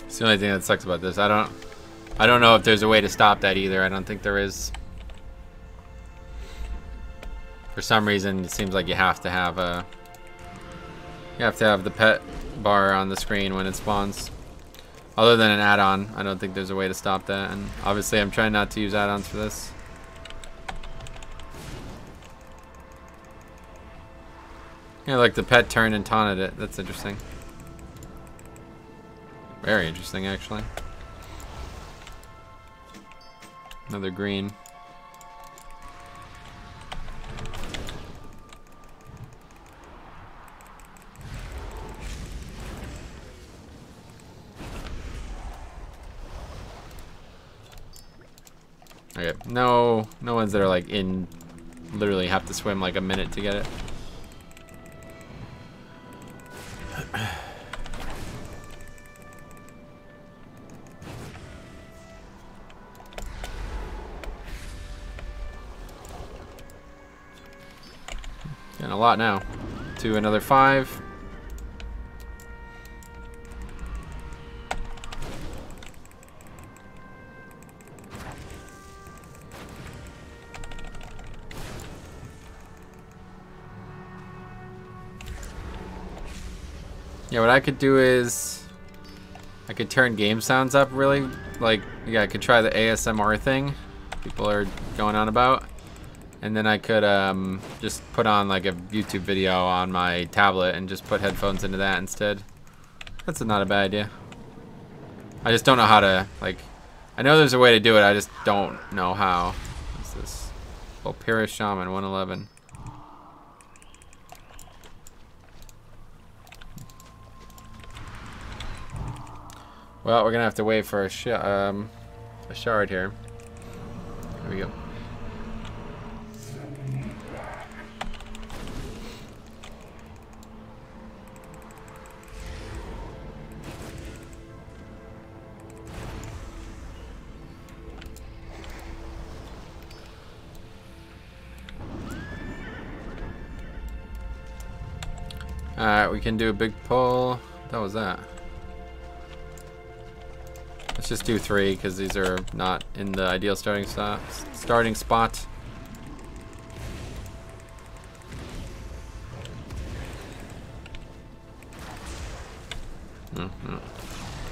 A: It's the only thing that sucks about this. I don't know if there's a way to stop that either. I don't think there is. For some reason, it seems like you have to have the pet bar on the screen when it spawns. Other than an add-on, I don't think there's a way to stop that. And obviously, I'm trying not to use add-ons for this. Yeah, like the pet turned and taunted it. That's interesting. Very interesting, actually. Another green. Okay, no ones that are like in, literally have to swim like a minute to get it. Getting a lot now. To another 5. Yeah, what I could do is I could turn game sounds up really, like, yeah, I could try the ASMR thing people are going on about. And then I could just put on like a YouTube video on my tablet and just put headphones into that instead. That's not a bad idea. I just don't know how to, like, I know there's a way to do it, I just don't know how. What's this? Opera Shaman, 111. Well, we're gonna have to wait for a shard here. There we go. Alright, we can do a big pull. What was that? Let's just do 3 because these are not in the ideal starting spot.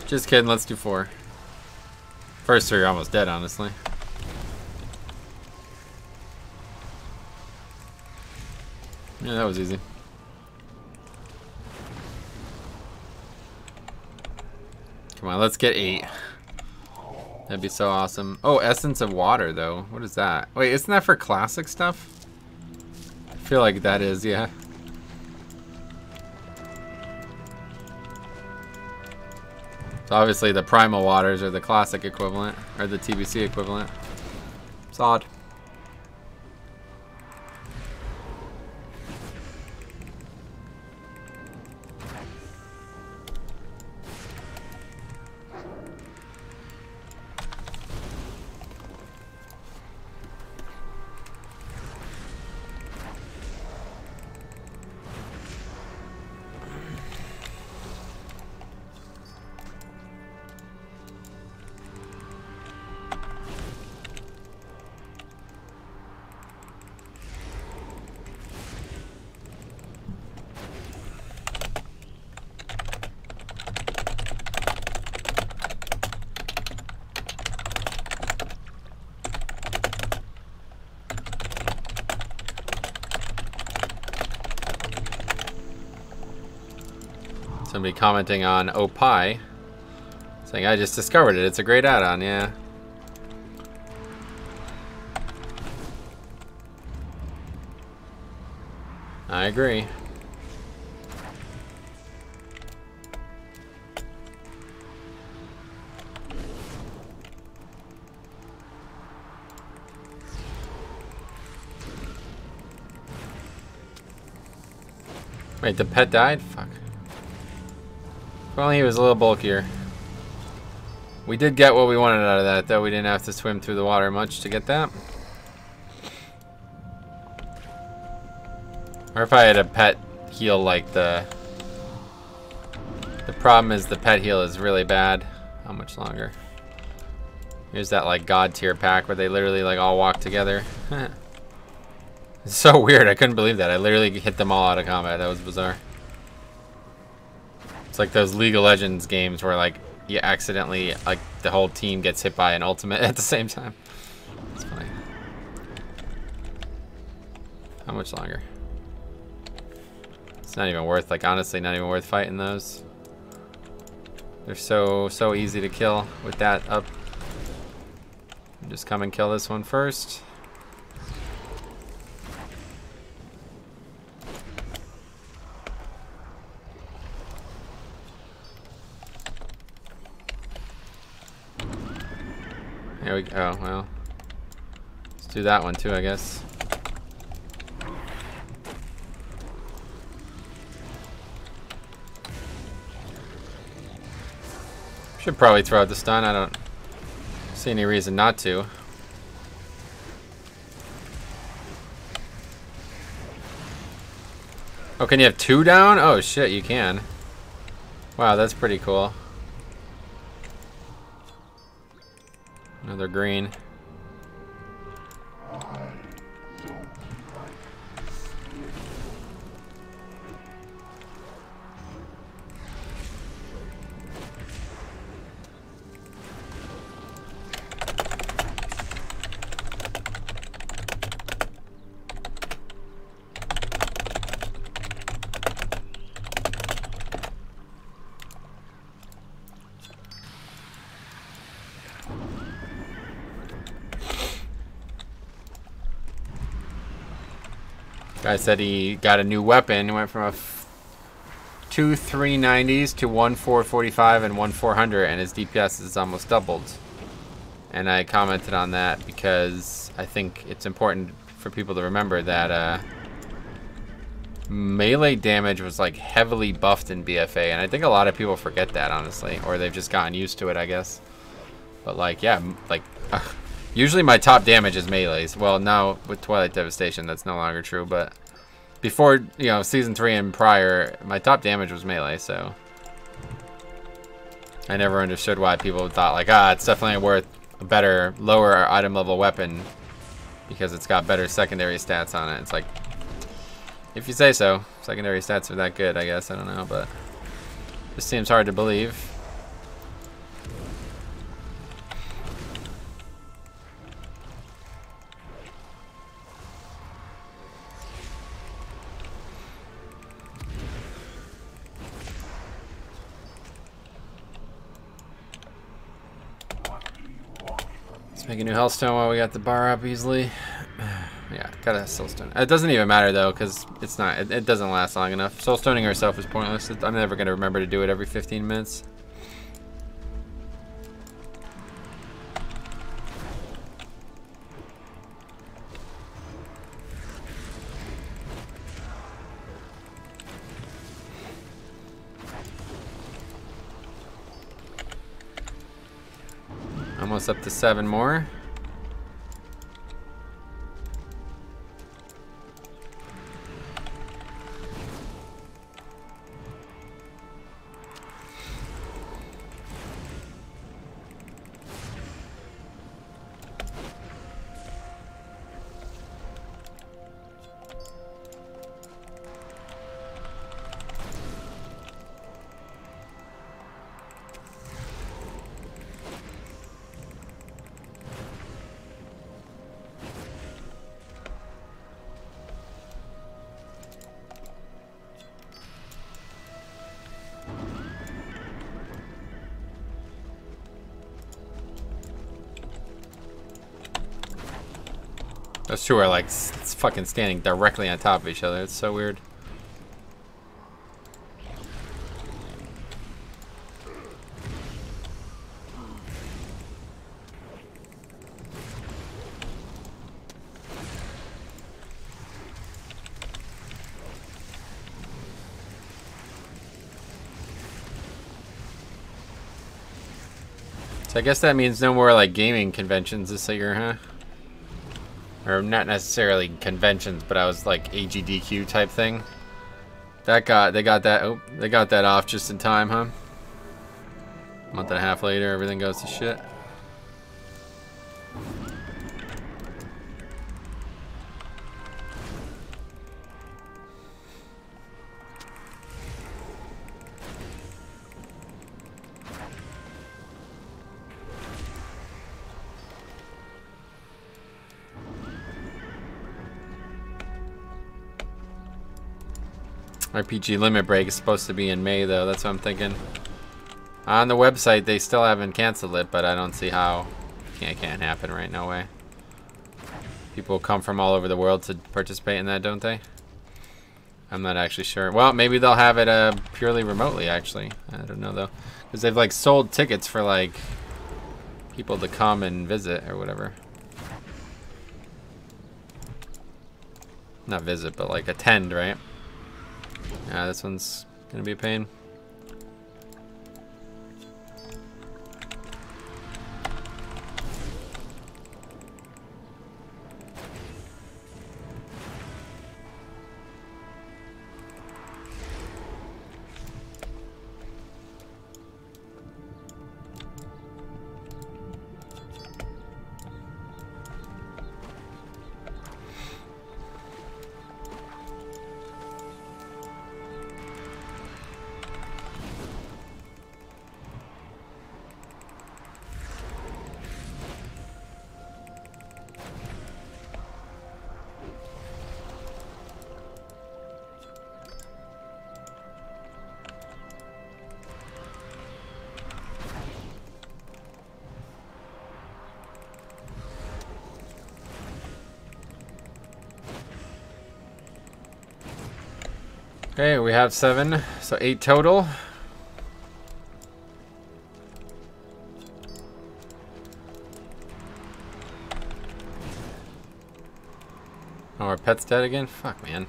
A: Just kidding, let's do 4. First 3 are almost dead, honestly. Yeah, that was easy. Come on, let's get 8. That'd be so awesome. Oh, Essence of Water, though. What is that? Wait, isn't that for classic stuff? I feel like that is, yeah. So obviously the Primal Waters are the classic equivalent, or the TBC equivalent. It's odd. Somebody commenting on Opie, saying, I just discovered it. It's a great add-on, yeah. I agree. Wait, the pet died? Fuck. If only he was a little bulkier. We did get what we wanted out of that, though. We didn't have to swim through the water much to get that. Or if I had a pet heal like the problem is the pet heal is really bad. How much longer? Here's that like god tier pack where they literally like all walk together. It's so weird. I couldn't believe that. I literally hit them all out of combat. That was bizarre. It's like those League of Legends games where like you accidentally, like the whole team gets hit by an ultimate at the same time. It's funny. How much longer? It's not even worth, like honestly not even worth fighting those. They're so easy to kill with that up. Just come and kill this one first. There we go. Oh, well. Let's do that one too, I guess. Should probably throw out the stun. I don't see any reason not to. Oh, can you have 2 down? Oh shit, you can. Wow, that's pretty cool. Another green. Guy said he got a new weapon. He went from two 390s to one 445 and one 400, and his DPS is almost doubled. And I commented on that because I think it's important for people to remember that melee damage was like heavily buffed in BFA, and I think a lot of people forget that, honestly, or they've just gotten used to it, I guess. But like, yeah, like usually my top damage is melees. Well, now with Twilight Devastation, that's no longer true, but before, you know, season 3 and prior, my top damage was melee, so I never understood why people thought like, it's definitely worth a better lower item level weapon because it's got better secondary stats on it. It's like, if you say so. Secondary stats are that good, I guess. I don't know, but this seems hard to believe. Let's make a new Hellstone while we got the bar up easily. Yeah, got a soulstone. It doesn't even matter though, because it's not. It doesn't last long enough. Soulstoning herself is pointless. I'm never gonna remember to do it every 15 minutes. Almost up to 7 more. Those two are like fucking standing directly on top of each other. It's so weird. So I guess that means no more like gaming conventions this year, huh? Or not necessarily conventions, but I was like AGDQ type thing. They got that off just in time, huh? A month and a half later, everything goes to shit. RPG Limit Break is supposed to be in May, though. That's what I'm thinking. On the website, they still haven't canceled it, but I don't see how. It can't happen, right? No way. People come from all over the world to participate in that, don't they? I'm not actually sure. Well, maybe they'll have it purely remotely, actually. I don't know, though. Because they've, like, sold tickets for, like, people to come and visit or whatever. Not visit, but, like, attend, right? Yeah, this one's gonna be a pain. Okay, we have 7, so 8 total. Oh, our pet's dead again? Fuck, man.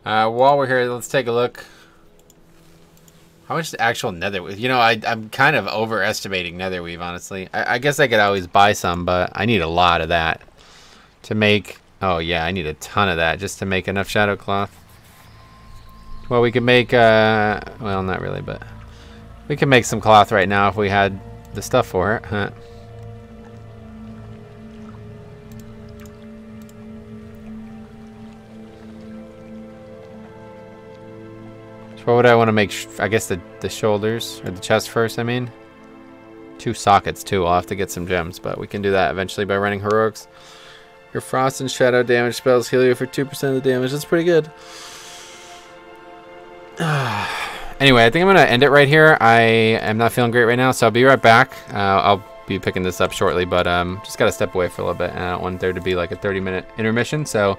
A: While we're here, let's take a look. How much actual netherweave? You know, I'm kind of overestimating netherweave, honestly. I guess I could always buy some, but I need a lot of that to make... Oh, yeah, I need a ton of that just to make enough shadow cloth. Well, we could make... well, not really, but... We could make some cloth right now if we had the stuff for it, huh? What would I want to make? I guess the shoulders or the chest first, I mean. 2 sockets too. I'll have to get some gems, but we can do that eventually by running heroics. Your frost and shadow damage spells heal you for 2% of the damage. That's pretty good. Anyway, I think I'm going to end it right here. I am not feeling great right now, so I'll be right back. I'll be picking this up shortly, but just got to step away for a little bit, and I don't want there to be like a 30-minute intermission, so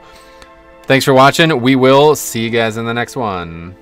A: thanks for watching. We will see you guys in the next one.